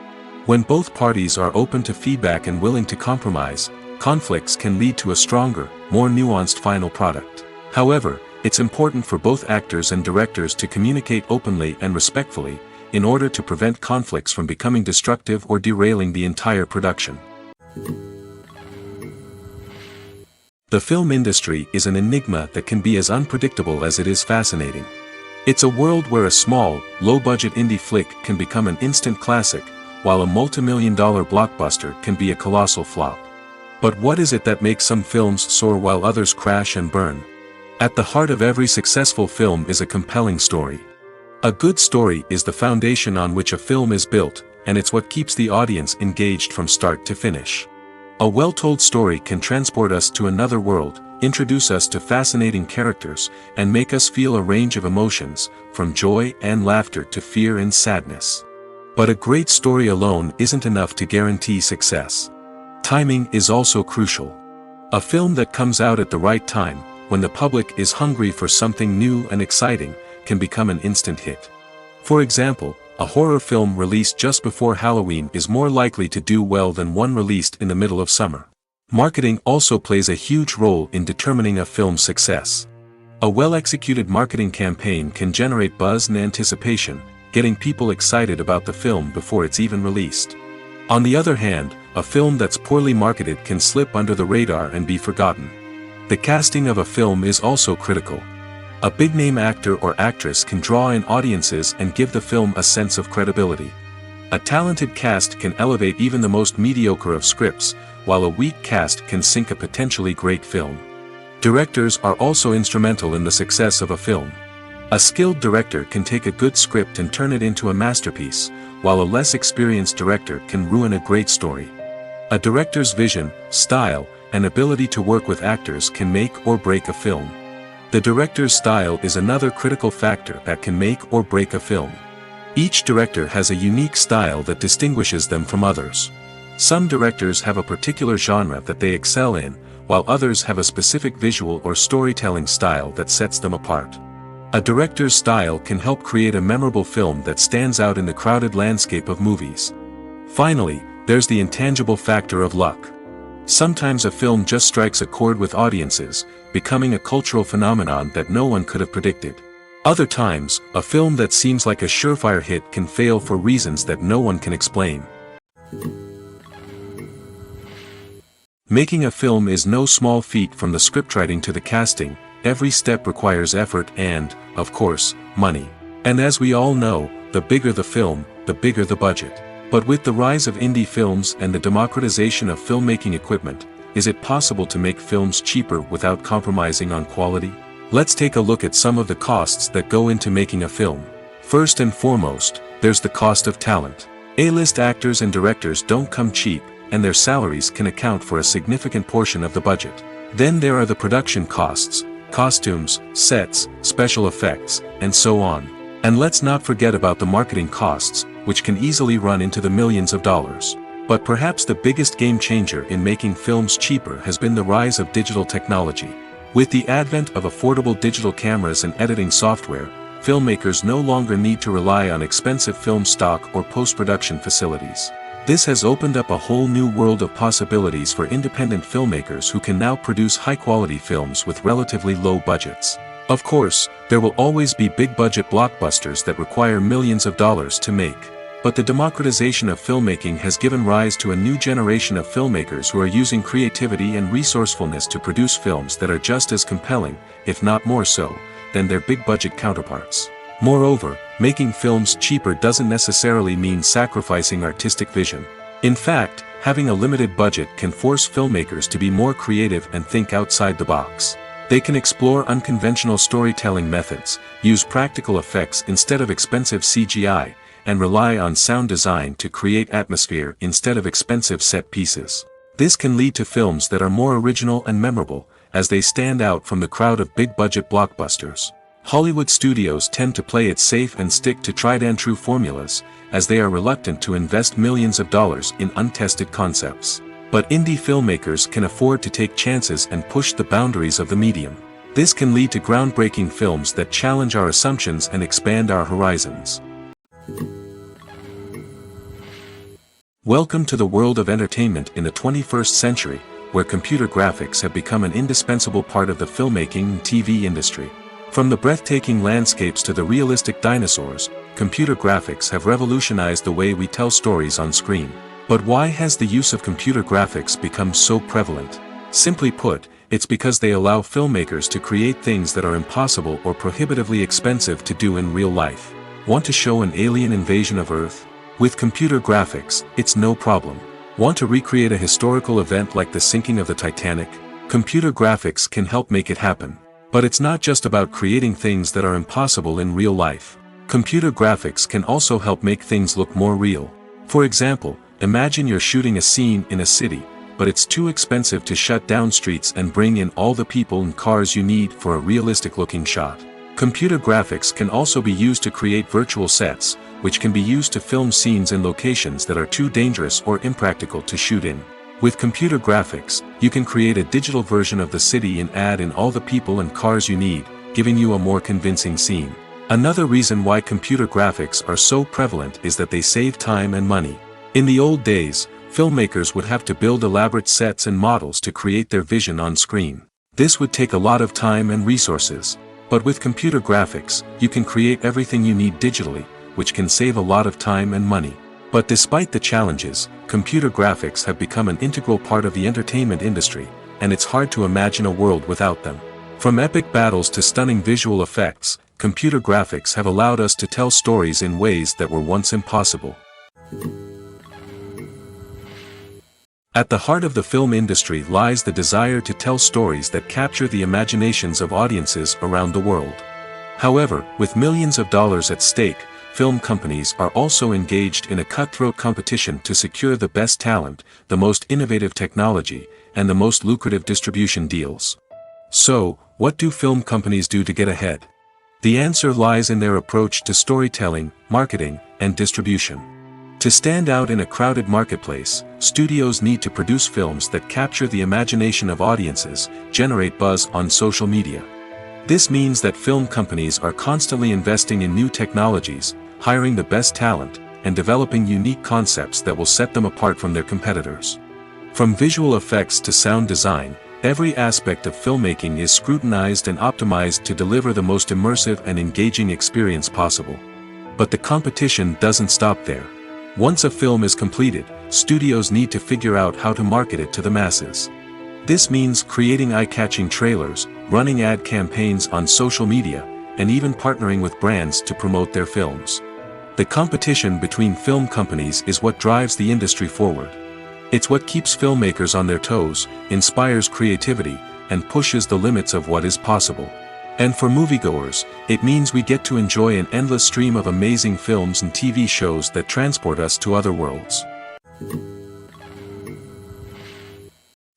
When both parties are open to feedback and willing to compromise, conflicts can lead to a stronger, more nuanced final product. However, it's important for both actors and directors to communicate openly and respectfully, in order to prevent conflicts from becoming destructive or derailing the entire production. The film industry is an enigma that can be as unpredictable as it is fascinating. It's a world where a small, low-budget indie flick can become an instant classic, while a multi-million-dollar blockbuster can be a colossal flop. But what is it that makes some films soar while others crash and burn? At the heart of every successful film is a compelling story. A good story is the foundation on which a film is built, and it's what keeps the audience engaged from start to finish. A well-told story can transport us to another world, introduce us to fascinating characters, and make us feel a range of emotions, from joy and laughter to fear and sadness. But a great story alone isn't enough to guarantee success. Timing is also crucial. A film that comes out at the right time, when the public is hungry for something new and exciting, can become an instant hit. For example, a horror film released just before Halloween is more likely to do well than one released in the middle of summer. Marketing also plays a huge role in determining a film's success. A well-executed marketing campaign can generate buzz and anticipation, getting people excited about the film before it's even released. On the other hand, a film that's poorly marketed can slip under the radar and be forgotten. The casting of a film is also critical. A big-name actor or actress can draw in audiences and give the film a sense of credibility. A talented cast can elevate even the most mediocre of scripts, while a weak cast can sink a potentially great film. Directors are also instrumental in the success of a film. A skilled director can take a good script and turn it into a masterpiece, while a less experienced director can ruin a great story. A director's vision, style, and ability to work with actors can make or break a film. The director's style is another critical factor that can make or break a film. Each director has a unique style that distinguishes them from others. Some directors have a particular genre that they excel in, while others have a specific visual or storytelling style that sets them apart. A director's style can help create a memorable film that stands out in the crowded landscape of movies. Finally, there's the intangible factor of luck. Sometimes a film just strikes a chord with audiences, becoming a cultural phenomenon that no one could have predicted. Other times, a film that seems like a surefire hit can fail for reasons that no one can explain. Making a film is no small feat. From the scriptwriting to the casting, every step requires effort and, of course, money. And as we all know, the bigger the film, the bigger the budget. But with the rise of indie films and the democratization of filmmaking equipment, is it possible to make films cheaper without compromising on quality? Let's take a look at some of the costs that go into making a film. First and foremost, there's the cost of talent. A-list actors and directors don't come cheap, and their salaries can account for a significant portion of the budget. Then there are the production costs, costumes, sets, special effects, and so on. And let's not forget about the marketing costs, which can easily run into the millions of dollars. But perhaps the biggest game changer in making films cheaper has been the rise of digital technology. With the advent of affordable digital cameras and editing software, filmmakers no longer need to rely on expensive film stock or post-production facilities. This has opened up a whole new world of possibilities for independent filmmakers who can now produce high-quality films with relatively low budgets. Of course, there will always be big-budget blockbusters that require millions of dollars to make. But the democratization of filmmaking has given rise to a new generation of filmmakers who are using creativity and resourcefulness to produce films that are just as compelling, if not more so, than their big-budget counterparts. Moreover, making films cheaper doesn't necessarily mean sacrificing artistic vision. In fact, having a limited budget can force filmmakers to be more creative and think outside the box. They can explore unconventional storytelling methods, use practical effects instead of expensive CGI, and rely on sound design to create atmosphere instead of expensive set pieces. This can lead to films that are more original and memorable, as they stand out from the crowd of big-budget blockbusters. Hollywood studios tend to play it safe and stick to tried-and-true formulas, as they are reluctant to invest millions of dollars in untested concepts. But indie filmmakers can afford to take chances and push the boundaries of the medium. This can lead to groundbreaking films that challenge our assumptions and expand our horizons. Welcome to the world of entertainment in the 21st century, where computer graphics have become an indispensable part of the filmmaking and TV industry. From the breathtaking landscapes to the realistic dinosaurs, computer graphics have revolutionized the way we tell stories on screen. But why has the use of computer graphics become so prevalent? Simply put, it's because they allow filmmakers to create things that are impossible or prohibitively expensive to do in real life. Want to show an alien invasion of Earth? With computer graphics, it's no problem. Want to recreate a historical event like the sinking of the Titanic? Computer graphics can help make it happen. But it's not just about creating things that are impossible in real life. Computer graphics can also help make things look more real. For example, imagine you're shooting a scene in a city, but it's too expensive to shut down streets and bring in all the people and cars you need for a realistic-looking shot. Computer graphics can also be used to create virtual sets, which can be used to film scenes in locations that are too dangerous or impractical to shoot in. With computer graphics, you can create a digital version of the city and add in all the people and cars you need, giving you a more convincing scene. Another reason why computer graphics are so prevalent is that they save time and money. In the old days, filmmakers would have to build elaborate sets and models to create their vision on screen. This would take a lot of time and resources. But with computer graphics, you can create everything you need digitally, which can save a lot of time and money. But despite the challenges, computer graphics have become an integral part of the entertainment industry, and it's hard to imagine a world without them. From epic battles to stunning visual effects, computer graphics have allowed us to tell stories in ways that were once impossible. At the heart of the film industry lies the desire to tell stories that capture the imaginations of audiences around the world. However, with millions of dollars at stake, film companies are also engaged in a cutthroat competition to secure the best talent, the most innovative technology, and the most lucrative distribution deals. So, what do film companies do to get ahead? The answer lies in their approach to storytelling, marketing, and distribution. To stand out in a crowded marketplace, studios need to produce films that capture the imagination of audiences, generate buzz on social media. This means that film companies are constantly investing in new technologies, hiring the best talent, and developing unique concepts that will set them apart from their competitors. From visual effects to sound design, every aspect of filmmaking is scrutinized and optimized to deliver the most immersive and engaging experience possible. But the competition doesn't stop there. Once a film is completed, studios need to figure out how to market it to the masses. This means creating eye-catching trailers, running ad campaigns on social media, and even partnering with brands to promote their films. The competition between film companies is what drives the industry forward. It's what keeps filmmakers on their toes, inspires creativity, and pushes the limits of what is possible. And for moviegoers, it means we get to enjoy an endless stream of amazing films and TV shows that transport us to other worlds.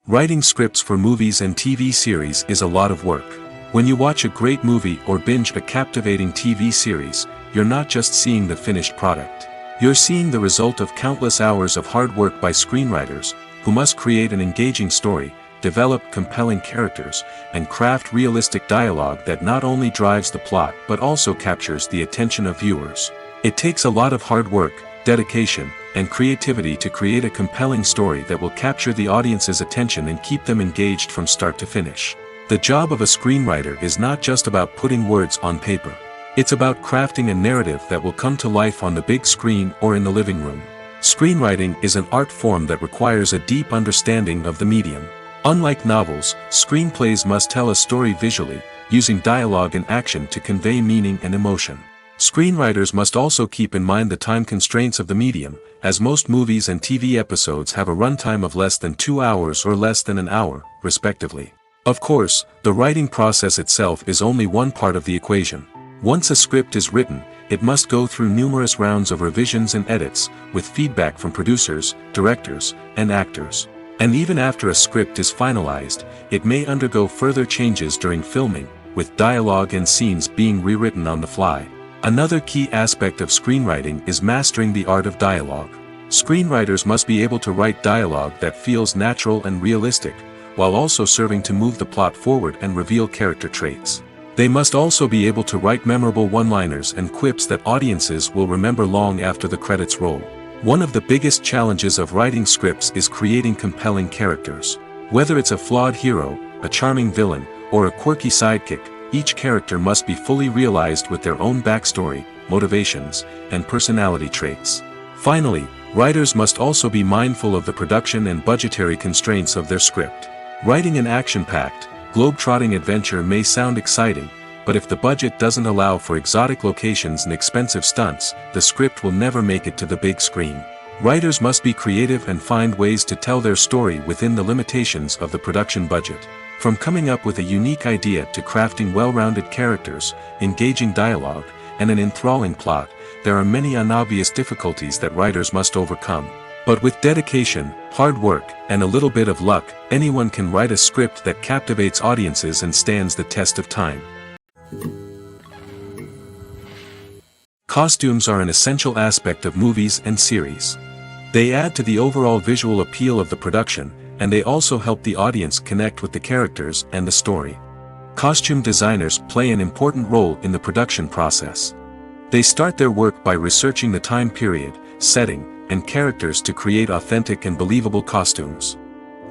Writing scripts for movies and TV series is a lot of work. When you watch a great movie or binge a captivating TV series, you're not just seeing the finished product. You're seeing the result of countless hours of hard work by screenwriters, who must create an engaging story, develop compelling characters, and craft realistic dialogue that not only drives the plot but also captures the attention of viewers. It takes a lot of hard work, dedication, and creativity to create a compelling story that will capture the audience's attention and keep them engaged from start to finish. The job of a screenwriter is not just about putting words on paper. It's about crafting a narrative that will come to life on the big screen or in the living room. Screenwriting is an art form that requires a deep understanding of the medium. Unlike novels, screenplays must tell a story visually, using dialogue and action to convey meaning and emotion. Screenwriters must also keep in mind the time constraints of the medium, as most movies and TV episodes have a runtime of less than 2 hours or less than an hour, respectively. Of course, the writing process itself is only one part of the equation. Once a script is written, it must go through numerous rounds of revisions and edits, with feedback from producers, directors, and actors. And even after a script is finalized, it may undergo further changes during filming, with dialogue and scenes being rewritten on the fly. Another key aspect of screenwriting is mastering the art of dialogue. Screenwriters must be able to write dialogue that feels natural and realistic, while also serving to move the plot forward and reveal character traits. They must also be able to write memorable one-liners and quips that audiences will remember long after the credits roll. One of the biggest challenges of writing scripts is creating compelling characters. Whether it's a flawed hero, a charming villain, or a quirky sidekick, each character must be fully realized with their own backstory, motivations, and personality traits. Finally, writers must also be mindful of the production and budgetary constraints of their script. Writing an action-packed, globe-trotting adventure may sound exciting, but if the budget doesn't allow for exotic locations and expensive stunts, the script will never make it to the big screen. Writers must be creative and find ways to tell their story within the limitations of the production budget. From coming up with a unique idea to crafting well-rounded characters, engaging dialogue, and an enthralling plot, there are many unobvious difficulties that writers must overcome. But with dedication, hard work, and a little bit of luck, anyone can write a script that captivates audiences and stands the test of time. Costumes are an essential aspect of movies and series. They add to the overall visual appeal of the production, and they also help the audience connect with the characters and the story. Costume designers play an important role in the production process. They start their work by researching the time period, setting, and characters to create authentic and believable costumes.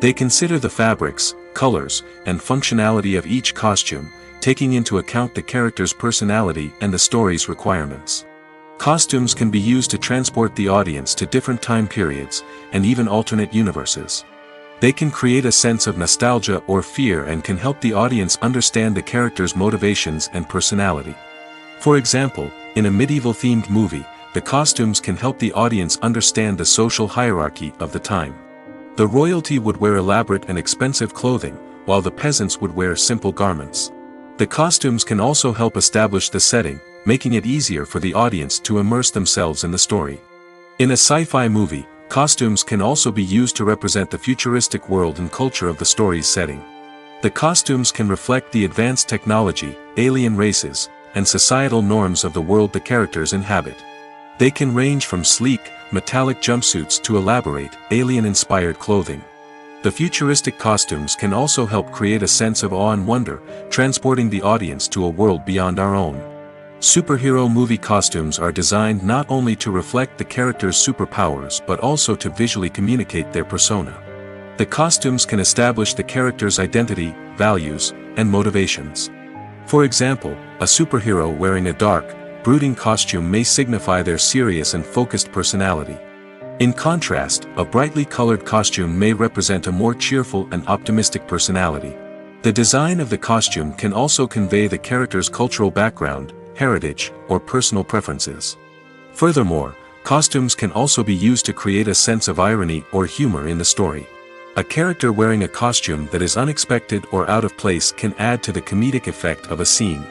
They consider the fabrics, colors, and functionality of each costume, taking into account the character's personality and the story's requirements. Costumes can be used to transport the audience to different time periods, and even alternate universes. They can create a sense of nostalgia or fear and can help the audience understand the character's motivations and personality. For example, in a medieval-themed movie, the costumes can help the audience understand the social hierarchy of the time. The royalty would wear elaborate and expensive clothing, while the peasants would wear simple garments. The costumes can also help establish the setting, making it easier for the audience to immerse themselves in the story. In a sci-fi movie, costumes can also be used to represent the futuristic world and culture of the story's setting. The costumes can reflect the advanced technology, alien races, and societal norms of the world the characters inhabit. They can range from sleek, metallic jumpsuits to elaborate, alien-inspired clothing. The futuristic costumes can also help create a sense of awe and wonder, transporting the audience to a world beyond our own. Superhero movie costumes are designed not only to reflect the character's superpowers but also to visually communicate their persona. The costumes can establish the character's identity, values, and motivations. For example, a superhero wearing a dark, brooding costume may signify their serious and focused personality. In contrast, a brightly colored costume may represent a more cheerful and optimistic personality. The design of the costume can also convey the character's cultural background, heritage, or personal preferences. Furthermore, costumes can also be used to create a sense of irony or humor in the story. A character wearing a costume that is unexpected or out of place can add to the comedic effect of a scene.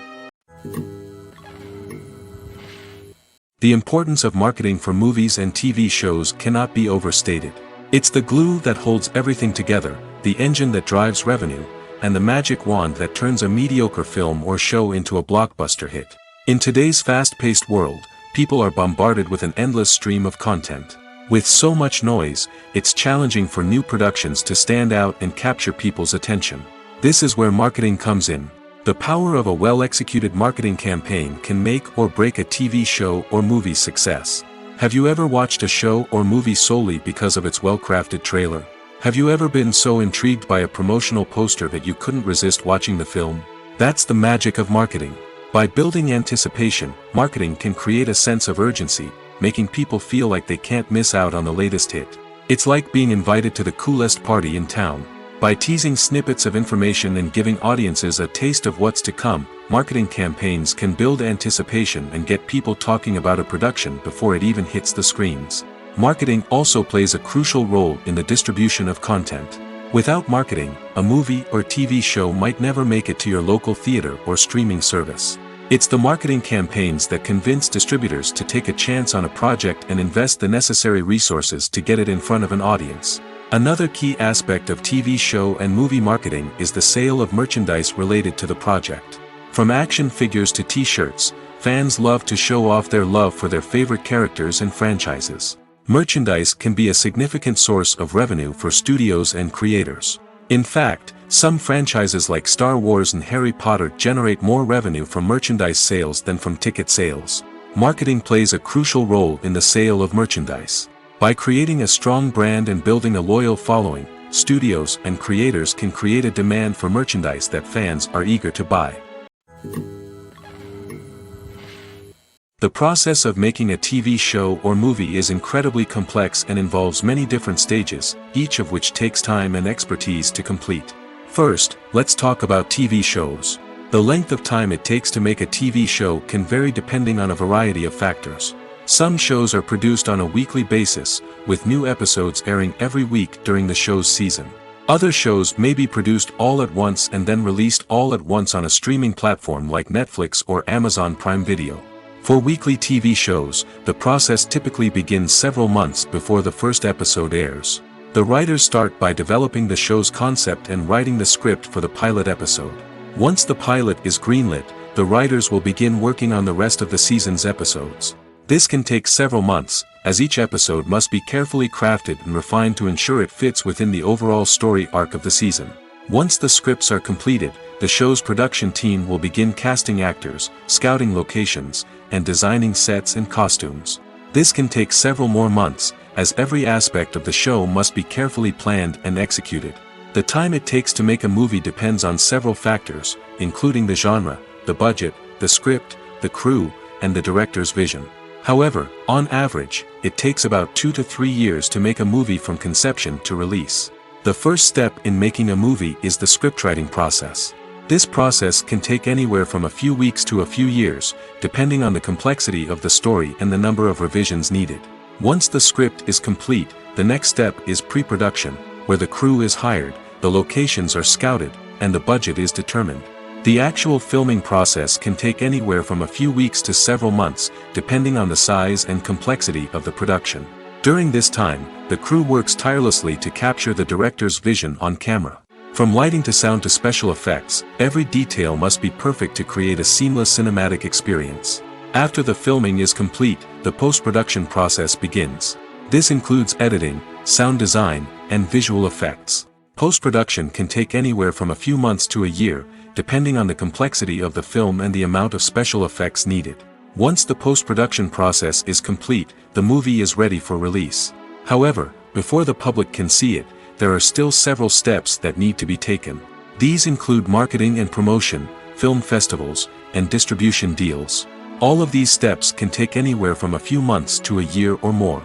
The importance of marketing for movies and TV shows cannot be overstated. It's the glue that holds everything together, the engine that drives revenue, and the magic wand that turns a mediocre film or show into a blockbuster hit. In today's fast-paced world, people are bombarded with an endless stream of content. With so much noise, it's challenging for new productions to stand out and capture people's attention. This is where marketing comes in. The power of a well-executed marketing campaign can make or break a TV show or movie's success. Have you ever watched a show or movie solely because of its well-crafted trailer? Have you ever been so intrigued by a promotional poster that you couldn't resist watching the film? That's the magic of marketing. By building anticipation, marketing can create a sense of urgency, making people feel like they can't miss out on the latest hit. It's like being invited to the coolest party in town. By teasing snippets of information and giving audiences a taste of what's to come, marketing campaigns can build anticipation and get people talking about a production before it even hits the screens. Marketing also plays a crucial role in the distribution of content. Without marketing, a movie or TV show might never make it to your local theater or streaming service. It's the marketing campaigns that convince distributors to take a chance on a project and invest the necessary resources to get it in front of an audience. Another key aspect of TV show and movie marketing is the sale of merchandise related to the project. From action figures to t-shirts, fans love to show off their love for their favorite characters and franchises. Merchandise can be a significant source of revenue for studios and creators. In fact, some franchises like Star Wars and Harry Potter generate more revenue from merchandise sales than from ticket sales. Marketing plays a crucial role in the sale of merchandise. By creating a strong brand and building a loyal following, studios and creators can create a demand for merchandise that fans are eager to buy. The process of making a TV show or movie is incredibly complex and involves many different stages, each of which takes time and expertise to complete. First, let's talk about TV shows. The length of time it takes to make a TV show can vary depending on a variety of factors. Some shows are produced on a weekly basis, with new episodes airing every week during the show's season. Other shows may be produced all at once and then released all at once on a streaming platform like Netflix or Amazon Prime Video. For weekly TV shows, the process typically begins several months before the first episode airs. The writers start by developing the show's concept and writing the script for the pilot episode. Once the pilot is greenlit, the writers will begin working on the rest of the season's episodes. This can take several months, as each episode must be carefully crafted and refined to ensure it fits within the overall story arc of the season. Once the scripts are completed, the show's production team will begin casting actors, scouting locations, and designing sets and costumes. This can take several more months, as every aspect of the show must be carefully planned and executed. The time it takes to make a movie depends on several factors, including the genre, the budget, the script, the crew, and the director's vision. However, on average, it takes about 2 to 3 years to make a movie from conception to release. The first step in making a movie is the scriptwriting process. This process can take anywhere from a few weeks to a few years, depending on the complexity of the story and the number of revisions needed. Once the script is complete, the next step is pre-production, where the crew is hired, the locations are scouted, and the budget is determined. The actual filming process can take anywhere from a few weeks to several months, depending on the size and complexity of the production. During this time, the crew works tirelessly to capture the director's vision on camera. From lighting to sound to special effects, every detail must be perfect to create a seamless cinematic experience. After the filming is complete, the post-production process begins. This includes editing, sound design, and visual effects. Post-production can take anywhere from a few months to a year, depending on the complexity of the film and the amount of special effects needed. Once the post-production process is complete, the movie is ready for release. However, before the public can see it, there are still several steps that need to be taken. These include marketing and promotion, film festivals, and distribution deals. All of these steps can take anywhere from a few months to a year or more.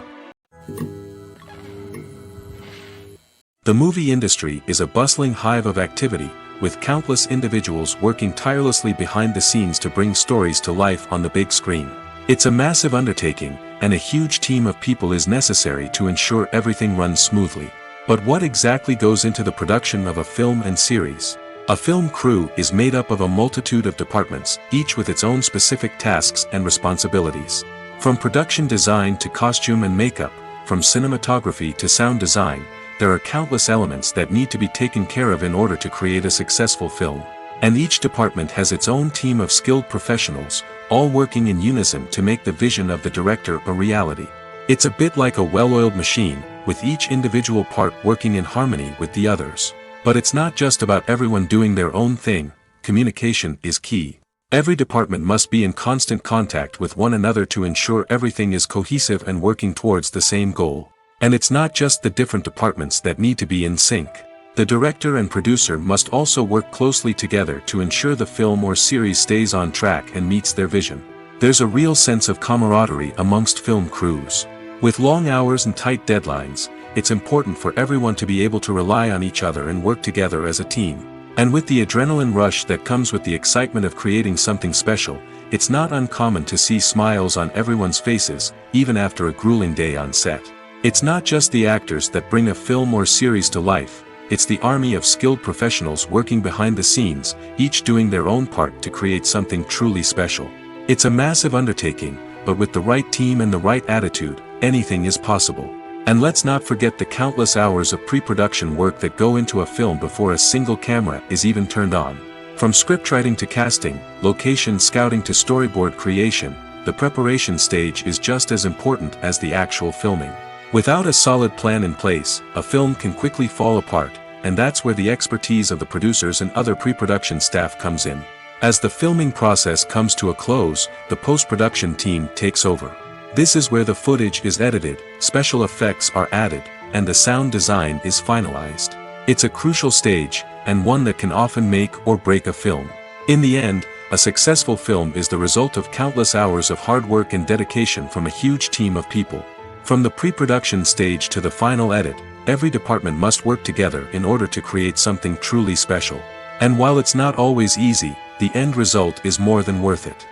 The movie industry is a bustling hive of activity, with countless individuals working tirelessly behind the scenes to bring stories to life on the big screen. It's a massive undertaking, and a huge team of people is necessary to ensure everything runs smoothly. But what exactly goes into the production of a film and series? A film crew is made up of a multitude of departments, each with its own specific tasks and responsibilities. From production design to costume and makeup, from cinematography to sound design, there are countless elements that need to be taken care of in order to create a successful film. And each department has its own team of skilled professionals, all working in unison to make the vision of the director a reality. It's a bit like a well-oiled machine, with each individual part working in harmony with the others. But it's not just about everyone doing their own thing, communication is key. Every department must be in constant contact with one another to ensure everything is cohesive and working towards the same goal. And it's not just the different departments that need to be in sync. The director and producer must also work closely together to ensure the film or series stays on track and meets their vision. There's a real sense of camaraderie amongst film crews. With long hours and tight deadlines, it's important for everyone to be able to rely on each other and work together as a team. And with the adrenaline rush that comes with the excitement of creating something special, it's not uncommon to see smiles on everyone's faces, even after a grueling day on set. It's not just the actors that bring a film or series to life, it's the army of skilled professionals working behind the scenes, each doing their own part to create something truly special. It's a massive undertaking, but with the right team and the right attitude, anything is possible. And let's not forget the countless hours of pre-production work that go into a film before a single camera is even turned on. From scriptwriting to casting, location scouting to storyboard creation, the preparation stage is just as important as the actual filming. Without a solid plan in place, a film can quickly fall apart, and that's where the expertise of the producers and other pre-production staff comes in. As the filming process comes to a close, the post-production team takes over. This is where the footage is edited, special effects are added, and the sound design is finalized. It's a crucial stage, and one that can often make or break a film. In the end, a successful film is the result of countless hours of hard work and dedication from a huge team of people. From the pre-production stage to the final edit, every department must work together in order to create something truly special. And while it's not always easy, the end result is more than worth it.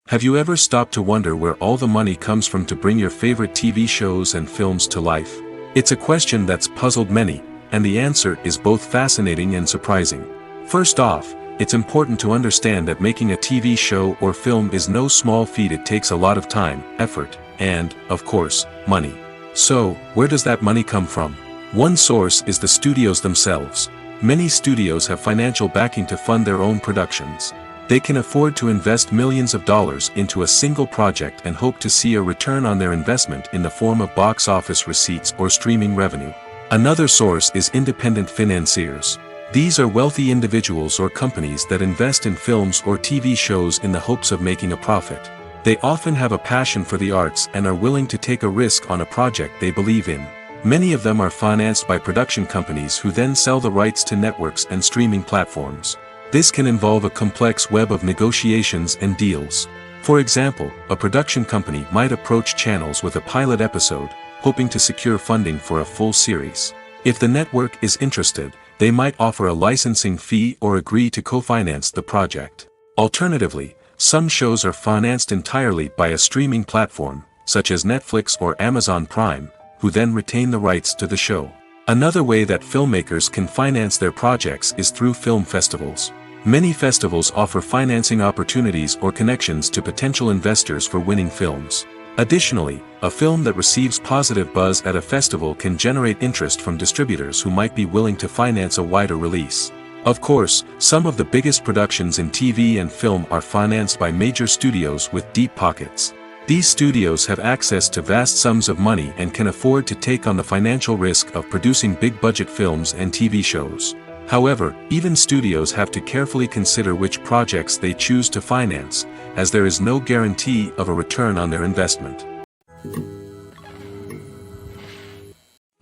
Have you ever stopped to wonder where all the money comes from to bring your favorite TV shows and films to life? It's a question that's puzzled many, and the answer is both fascinating and surprising. First off, it's important to understand that making a TV show or film is no small feat. It takes a lot of time, effort, and, of course, money. So, where does that money come from? One source is the studios themselves. Many studios have financial backing to fund their own productions. They can afford to invest millions of dollars into a single project and hope to see a return on their investment in the form of box office receipts or streaming revenue. Another source is independent financiers. These are wealthy individuals or companies that invest in films or TV shows in the hopes of making a profit. They often have a passion for the arts and are willing to take a risk on a project they believe in. Many of them are financed by production companies who then sell the rights to networks and streaming platforms. This can involve a complex web of negotiations and deals. For example, a production company might approach channels with a pilot episode, hoping to secure funding for a full series. If the network is interested, they might offer a licensing fee or agree to co-finance the project. Alternatively, some shows are financed entirely by a streaming platform, such as Netflix or Amazon Prime, who then retain the rights to the show. Another way that filmmakers can finance their projects is through film festivals. Many festivals offer financing opportunities or connections to potential investors for winning films. Additionally, a film that receives positive buzz at a festival can generate interest from distributors who might be willing to finance a wider release. Of course, some of the biggest productions in TV and film are financed by major studios with deep pockets. These studios have access to vast sums of money and can afford to take on the financial risk of producing big-budget films and TV shows. However, even studios have to carefully consider which projects they choose to finance, as there is no guarantee of a return on their investment.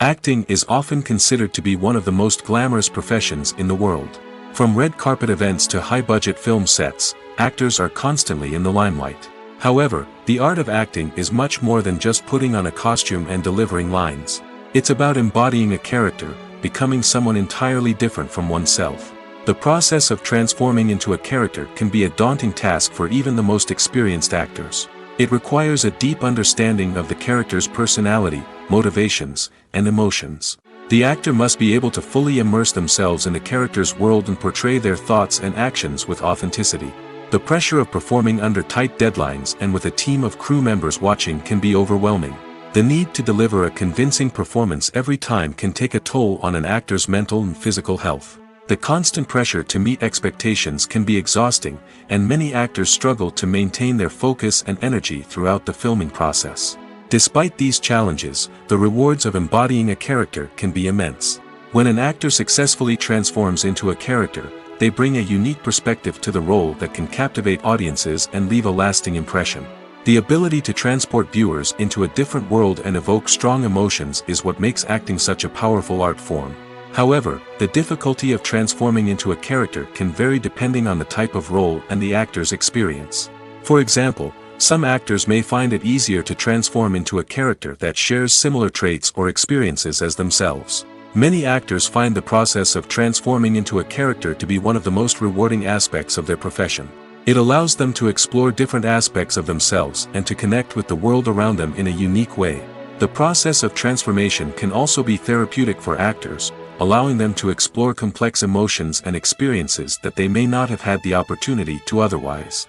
Acting is often considered to be one of the most glamorous professions in the world. From red carpet events to high-budget film sets, actors are constantly in the limelight. However, the art of acting is much more than just putting on a costume and delivering lines. It's about embodying a character, becoming someone entirely different from oneself. The process of transforming into a character can be a daunting task for even the most experienced actors. It requires a deep understanding of the character's personality, motivations, and emotions. The actor must be able to fully immerse themselves in the character's world and portray their thoughts and actions with authenticity. The pressure of performing under tight deadlines and with a team of crew members watching can be overwhelming. The need to deliver a convincing performance every time can take a toll on an actor's mental and physical health. The constant pressure to meet expectations can be exhausting, and many actors struggle to maintain their focus and energy throughout the filming process. Despite these challenges, the rewards of embodying a character can be immense. When an actor successfully transforms into a character, they bring a unique perspective to the role that can captivate audiences and leave a lasting impression. The ability to transport viewers into a different world and evoke strong emotions is what makes acting such a powerful art form. However, the difficulty of transforming into a character can vary depending on the type of role and the actor's experience. For example, some actors may find it easier to transform into a character that shares similar traits or experiences as themselves. Many actors find the process of transforming into a character to be one of the most rewarding aspects of their profession. It allows them to explore different aspects of themselves and to connect with the world around them in a unique way. The process of transformation can also be therapeutic for actors, allowing them to explore complex emotions and experiences that they may not have had the opportunity to otherwise.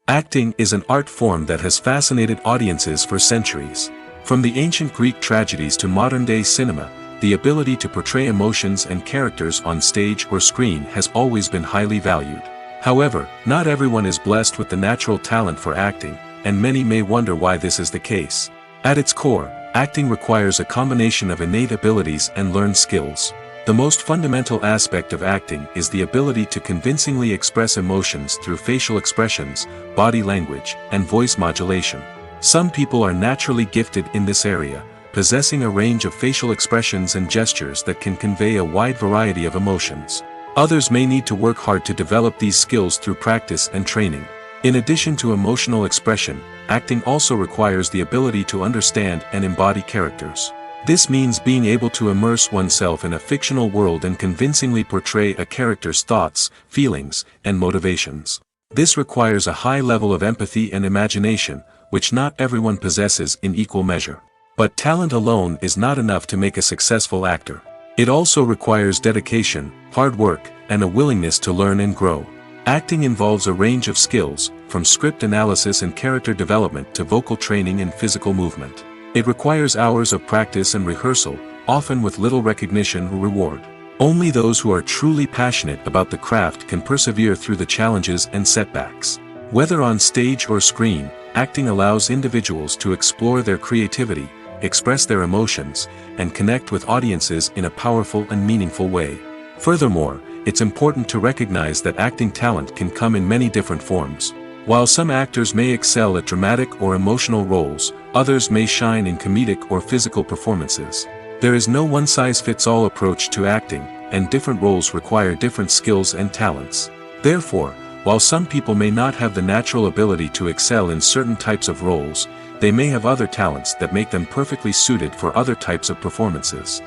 Acting is an art form that has fascinated audiences for centuries. From the ancient Greek tragedies to modern-day cinema, the ability to portray emotions and characters on stage or screen has always been highly valued. However, not everyone is blessed with the natural talent for acting, and many may wonder why this is the case. At its core, acting requires a combination of innate abilities and learned skills. The most fundamental aspect of acting is the ability to convincingly express emotions through facial expressions, body language, and voice modulation. Some people are naturally gifted in this area, possessing a range of facial expressions and gestures that can convey a wide variety of emotions. Others may need to work hard to develop these skills through practice and training. In addition to emotional expression, acting also requires the ability to understand and embody characters. This means being able to immerse oneself in a fictional world and convincingly portray a character's thoughts, feelings, and motivations. This requires a high level of empathy and imagination, which not everyone possesses in equal measure. But talent alone is not enough to make a successful actor. It also requires dedication, hard work, and a willingness to learn and grow. Acting involves a range of skills, from script analysis and character development to vocal training and physical movement. It requires hours of practice and rehearsal, often with little recognition or reward. Only those who are truly passionate about the craft can persevere through the challenges and setbacks. Whether on stage or screen, acting allows individuals to explore their creativity, express their emotions, and connect with audiences in a powerful and meaningful way. Furthermore, it's important to recognize that acting talent can come in many different forms. While some actors may excel at dramatic or emotional roles, others may shine in comedic or physical performances. There is no one-size-fits-all approach to acting, and different roles require different skills and talents. Therefore, while some people may not have the natural ability to excel in certain types of roles, they may have other talents that make them perfectly suited for other types of performances.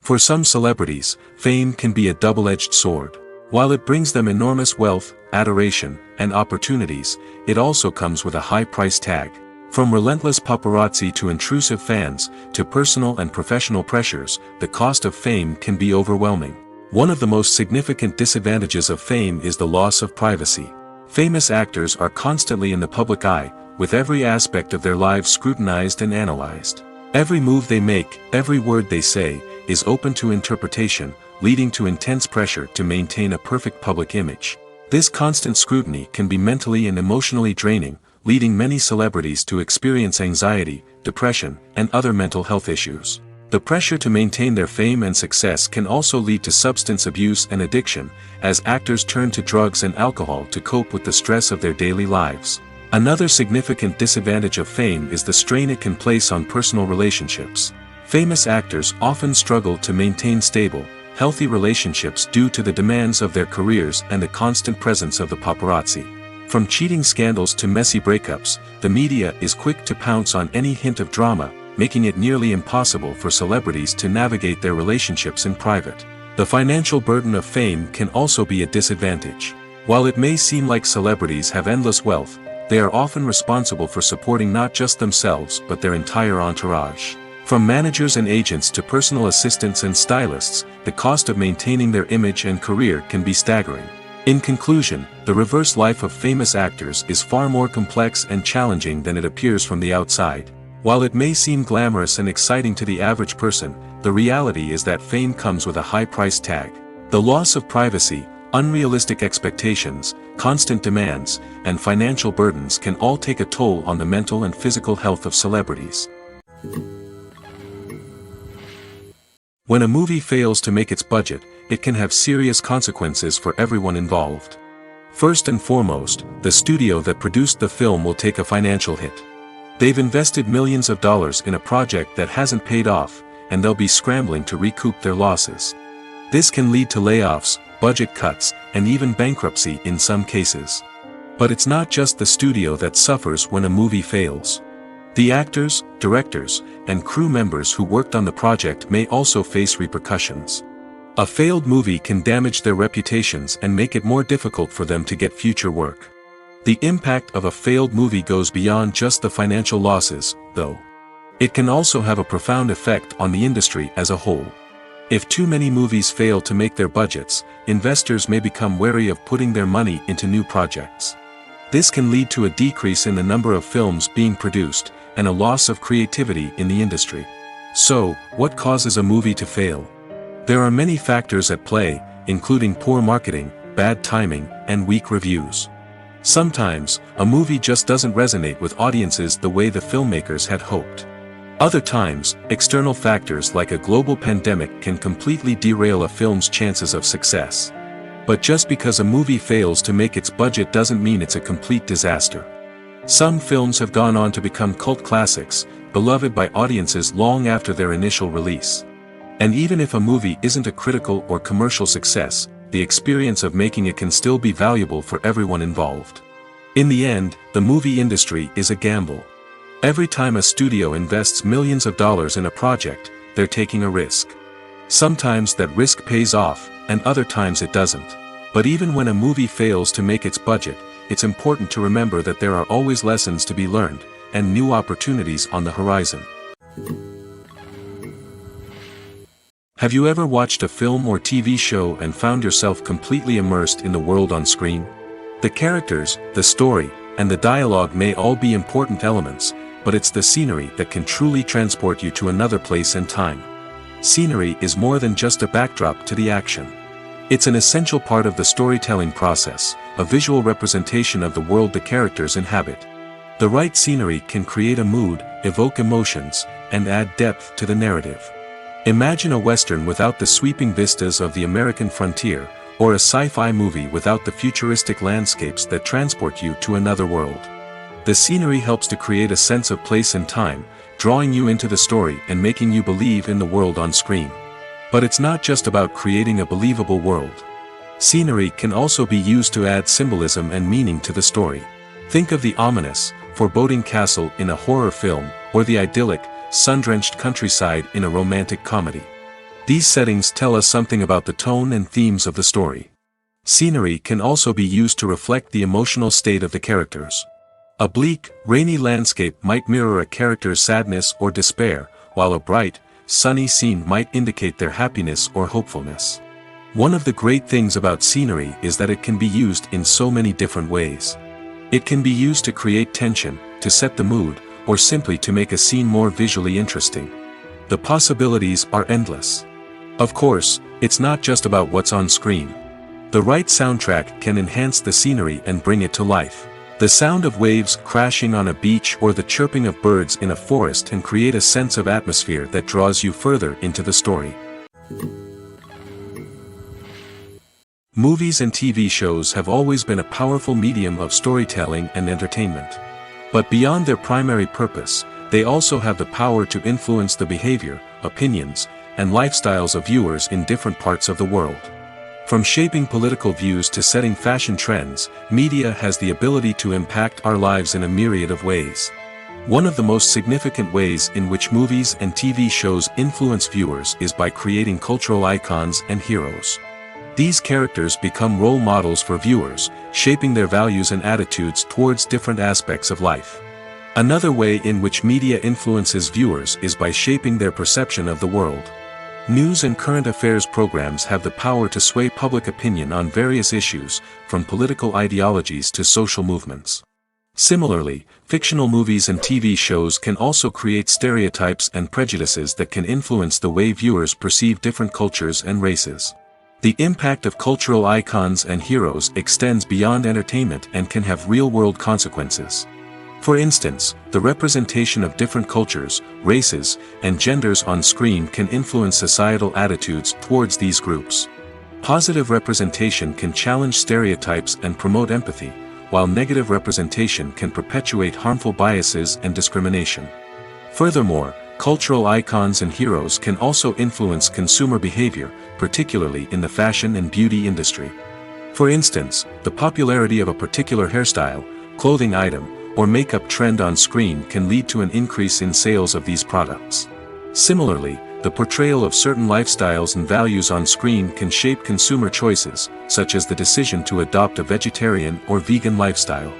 For some celebrities, fame can be a double-edged sword. While it brings them enormous wealth, adoration, and opportunities, it also comes with a high price tag. From relentless paparazzi to intrusive fans, to personal and professional pressures, the cost of fame can be overwhelming. One of the most significant disadvantages of fame is the loss of privacy. Famous actors are constantly in the public eye, with every aspect of their lives scrutinized and analyzed. Every move they make, every word they say, is open to interpretation, leading to intense pressure to maintain a perfect public image. This constant scrutiny can be mentally and emotionally draining, leading many celebrities to experience anxiety, depression, and other mental health issues. The pressure to maintain their fame and success can also lead to substance abuse and addiction, as actors turn to drugs and alcohol to cope with the stress of their daily lives. Another significant disadvantage of fame is the strain it can place on personal relationships. Famous actors often struggle to maintain stable, healthy relationships due to the demands of their careers and the constant presence of the paparazzi. From cheating scandals to messy breakups, the media is quick to pounce on any hint of drama, making it nearly impossible for celebrities to navigate their relationships in private. The financial burden of fame can also be a disadvantage. While it may seem like celebrities have endless wealth, they are often responsible for supporting not just themselves but their entire entourage. From managers and agents to personal assistants and stylists, the cost of maintaining their image and career can be staggering. In conclusion, the reverse life of famous actors is far more complex and challenging than it appears from the outside. While it may seem glamorous and exciting to the average person, the reality is that fame comes with a high price tag. The loss of privacy, unrealistic expectations, constant demands, and financial burdens can all take a toll on the mental and physical health of celebrities. When a movie fails to make its budget, it can have serious consequences for everyone involved. First and foremost, the studio that produced the film will take a financial hit. They've invested millions of dollars in a project that hasn't paid off, and they'll be scrambling to recoup their losses. This can lead to layoffs, budget cuts, and even bankruptcy in some cases. But it's not just the studio that suffers when a movie fails. The actors, directors, and crew members who worked on the project may also face repercussions. A failed movie can damage their reputations and make it more difficult for them to get future work. The impact of a failed movie goes beyond just the financial losses, though. It can also have a profound effect on the industry as a whole. If too many movies fail to make their budgets, investors may become wary of putting their money into new projects. This can lead to a decrease in the number of films being produced, and a loss of creativity in the industry. So, what causes a movie to fail? There are many factors at play, including poor marketing, bad timing, and weak reviews. Sometimes, a movie just doesn't resonate with audiences the way the filmmakers had hoped. Other times, external factors like a global pandemic can completely derail a film's chances of success. But just because a movie fails to make its budget doesn't mean it's a complete disaster. Some films have gone on to become cult classics, beloved by audiences long after their initial release. And even if a movie isn't a critical or commercial success, the experience of making it can still be valuable for everyone involved. In the end, the movie industry is a gamble. Every time a studio invests millions of dollars in a project, they're taking a risk. Sometimes that risk pays off, and other times it doesn't. But even when a movie fails to make its budget, it's important to remember that there are always lessons to be learned, and new opportunities on the horizon. Have you ever watched a film or TV show and found yourself completely immersed in the world on screen? The characters, the story, and the dialogue may all be important elements, but it's the scenery that can truly transport you to another place and time. Scenery is more than just a backdrop to the action. It's an essential part of the storytelling process, a visual representation of the world the characters inhabit. The right scenery can create a mood, evoke emotions, and add depth to the narrative. Imagine a Western without the sweeping vistas of the American frontier, or a sci-fi movie without the futuristic landscapes that transport you to another world. The scenery helps to create a sense of place and time, drawing you into the story and making you believe in the world on screen. But it's not just about creating a believable world. Scenery can also be used to add symbolism and meaning to the story. Think of the ominous, foreboding castle in a horror film, or the idyllic, sun-drenched countryside in a romantic comedy. These settings tell us something about the tone and themes of the story. Scenery can also be used to reflect the emotional state of the characters. A bleak, rainy landscape might mirror a character's sadness or despair, while a bright, sunny scene might indicate their happiness or hopefulness. One of the great things about scenery is that it can be used in so many different ways. It can be used to create tension, to set the mood, or simply to make a scene more visually interesting. The possibilities are endless. Of course, it's not just about what's on screen. The right soundtrack can enhance the scenery and bring it to life. The sound of waves crashing on a beach or the chirping of birds in a forest can create a sense of atmosphere that draws you further into the story. Movies and TV shows have always been a powerful medium of storytelling and entertainment. But beyond their primary purpose, they also have the power to influence the behavior, opinions, and lifestyles of viewers in different parts of the world. From shaping political views to setting fashion trends, media has the ability to impact our lives in a myriad of ways. One of the most significant ways in which movies and TV shows influence viewers is by creating cultural icons and heroes. These characters become role models for viewers, shaping their values and attitudes towards different aspects of life. Another way in which media influences viewers is by shaping their perception of the world. News and current affairs programs have the power to sway public opinion on various issues, from political ideologies to social movements. Similarly, fictional movies and TV shows can also create stereotypes and prejudices that can influence the way viewers perceive different cultures and races. The impact of cultural icons and heroes extends beyond entertainment and can have real-world consequences. For instance, the representation of different cultures, races, and genders on screen can influence societal attitudes towards these groups. Positive representation can challenge stereotypes and promote empathy, while negative representation can perpetuate harmful biases and discrimination. Furthermore, cultural icons and heroes can also influence consumer behavior, particularly in the fashion and beauty industry. For instance, the popularity of a particular hairstyle, clothing item, or makeup trend on screen can lead to an increase in sales of these products. Similarly, the portrayal of certain lifestyles and values on screen can shape consumer choices, such as the decision to adopt a vegetarian or vegan lifestyle.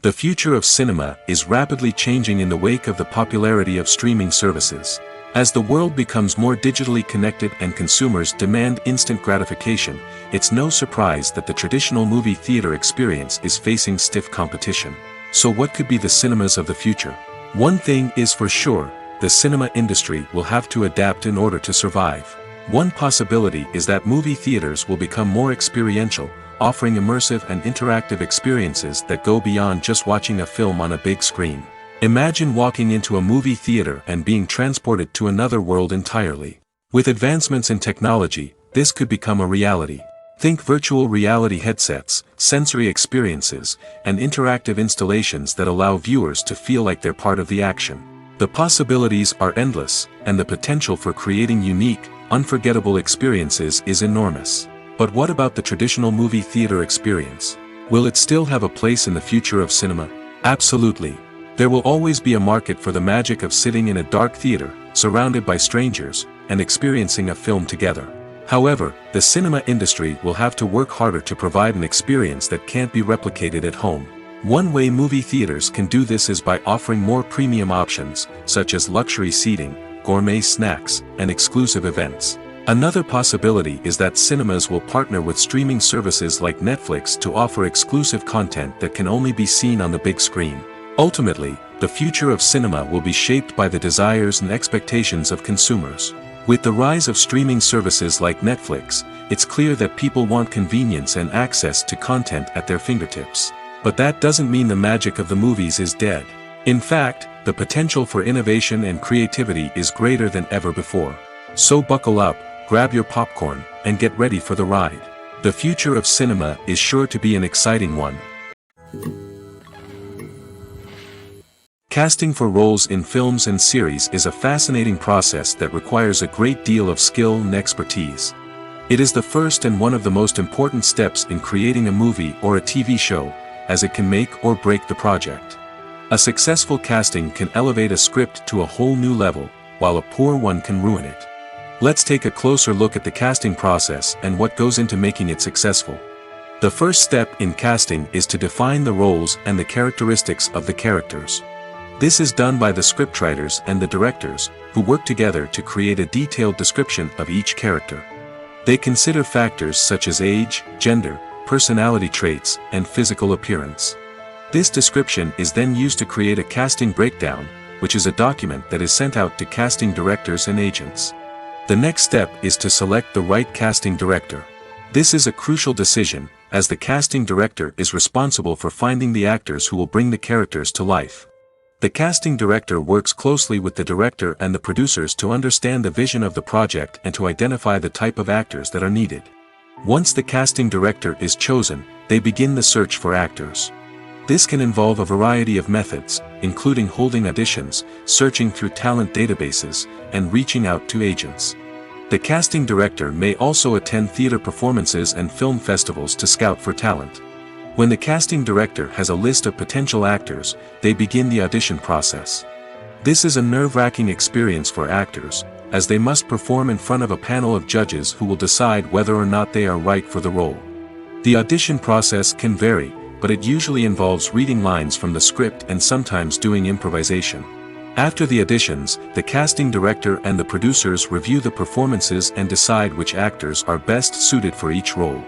The future of cinema is rapidly changing in the wake of the popularity of streaming services. As the world becomes more digitally connected and consumers demand instant gratification, it's no surprise that the traditional movie theater experience is facing stiff competition. So what could be the cinemas of the future? One thing is for sure, the cinema industry will have to adapt in order to survive. One possibility is that movie theaters will become more experiential, offering immersive and interactive experiences that go beyond just watching a film on a big screen. Imagine walking into a movie theater and being transported to another world entirely. With advancements in technology, this could become a reality. Think virtual reality headsets, sensory experiences, and interactive installations that allow viewers to feel like they're part of the action. The possibilities are endless, and the potential for creating unique, unforgettable experiences is enormous. But what about the traditional movie theater experience? Will it still have a place in the future of cinema? Absolutely. There will always be a market for the magic of sitting in a dark theater, surrounded by strangers, and experiencing a film together. However, the cinema industry will have to work harder to provide an experience that can't be replicated at home. One way movie theaters can do this is by offering more premium options, such as luxury seating, gourmet snacks, and exclusive events. Another possibility is that cinemas will partner with streaming services like Netflix to offer exclusive content that can only be seen on the big screen. Ultimately, the future of cinema will be shaped by the desires and expectations of consumers. With the rise of streaming services like Netflix, it's clear that people want convenience and access to content at their fingertips. But that doesn't mean the magic of the movies is dead. In fact, the potential for innovation and creativity is greater than ever before. So buckle up, grab your popcorn, and get ready for the ride. The future of cinema is sure to be an exciting one. Casting for roles in films and series is a fascinating process that requires a great deal of skill and expertise. It is the first and one of the most important steps in creating a movie or a TV show, as it can make or break the project. A successful casting can elevate a script to a whole new level, while a poor one can ruin it. Let's take a closer look at the casting process and what goes into making it successful. The first step in casting is to define the roles and the characteristics of the characters. This is done by the scriptwriters and the directors, who work together to create a detailed description of each character. They consider factors such as age, gender, personality traits, and physical appearance. This description is then used to create a casting breakdown, which is a document that is sent out to casting directors and agents. The next step is to select the right casting director. This is a crucial decision, as the casting director is responsible for finding the actors who will bring the characters to life. The casting director works closely with the director and the producers to understand the vision of the project and to identify the type of actors that are needed. Once the casting director is chosen, they begin the search for actors. This can involve a variety of methods, including holding auditions, searching through talent databases, and reaching out to agents. The casting director may also attend theater performances and film festivals to scout for talent. When the casting director has a list of potential actors, they begin the audition process. This is a nerve-wracking experience for actors, as they must perform in front of a panel of judges who will decide whether or not they are right for the role. The audition process can vary, but it usually involves reading lines from the script and sometimes doing improvisation. After the auditions, the casting director and the producers review the performances and decide which actors are best suited for each role.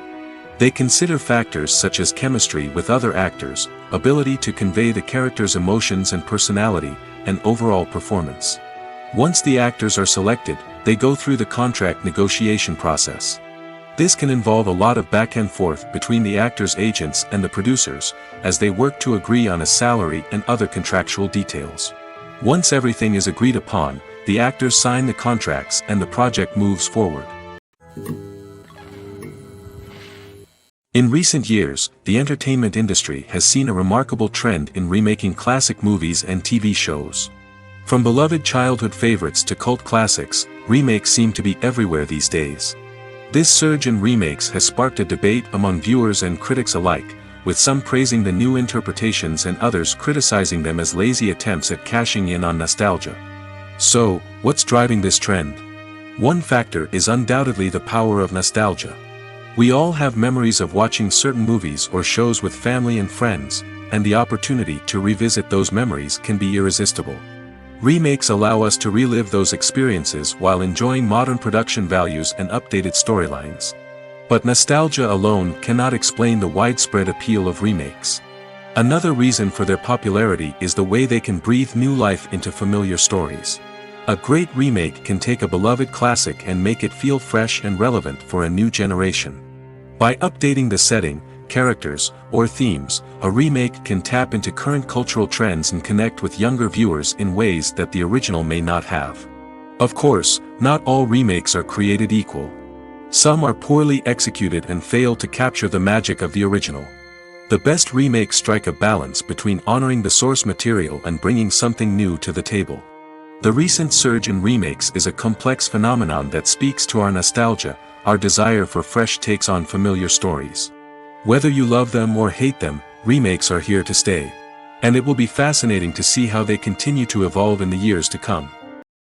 They consider factors such as chemistry with other actors, ability to convey the character's emotions and personality, and overall performance. Once the actors are selected, they go through the contract negotiation process. This can involve a lot of back and forth between the actors' agents and the producers, as they work to agree on a salary and other contractual details. Once everything is agreed upon, the actors sign the contracts and the project moves forward. In recent years, the entertainment industry has seen a remarkable trend in remaking classic movies and TV shows. From beloved childhood favorites to cult classics, remakes seem to be everywhere these days. This surge in remakes has sparked a debate among viewers and critics alike, with some praising the new interpretations and others criticizing them as lazy attempts at cashing in on nostalgia. So, what's driving this trend? One factor is undoubtedly the power of nostalgia. We all have memories of watching certain movies or shows with family and friends, and the opportunity to revisit those memories can be irresistible. Remakes allow us to relive those experiences while enjoying modern production values and updated storylines. But nostalgia alone cannot explain the widespread appeal of remakes. Another reason for their popularity is the way they can breathe new life into familiar stories. A great remake can take a beloved classic and make it feel fresh and relevant for a new generation. By updating the setting, characters, or themes, a remake can tap into current cultural trends and connect with younger viewers in ways that the original may not have. Of course, not all remakes are created equal. Some are poorly executed and fail to capture the magic of the original. The best remakes strike a balance between honoring the source material and bringing something new to the table. The recent surge in remakes is a complex phenomenon that speaks to our nostalgia, our desire for fresh takes on familiar stories. Whether you love them or hate them, remakes are here to stay. And it will be fascinating to see how they continue to evolve in the years to come.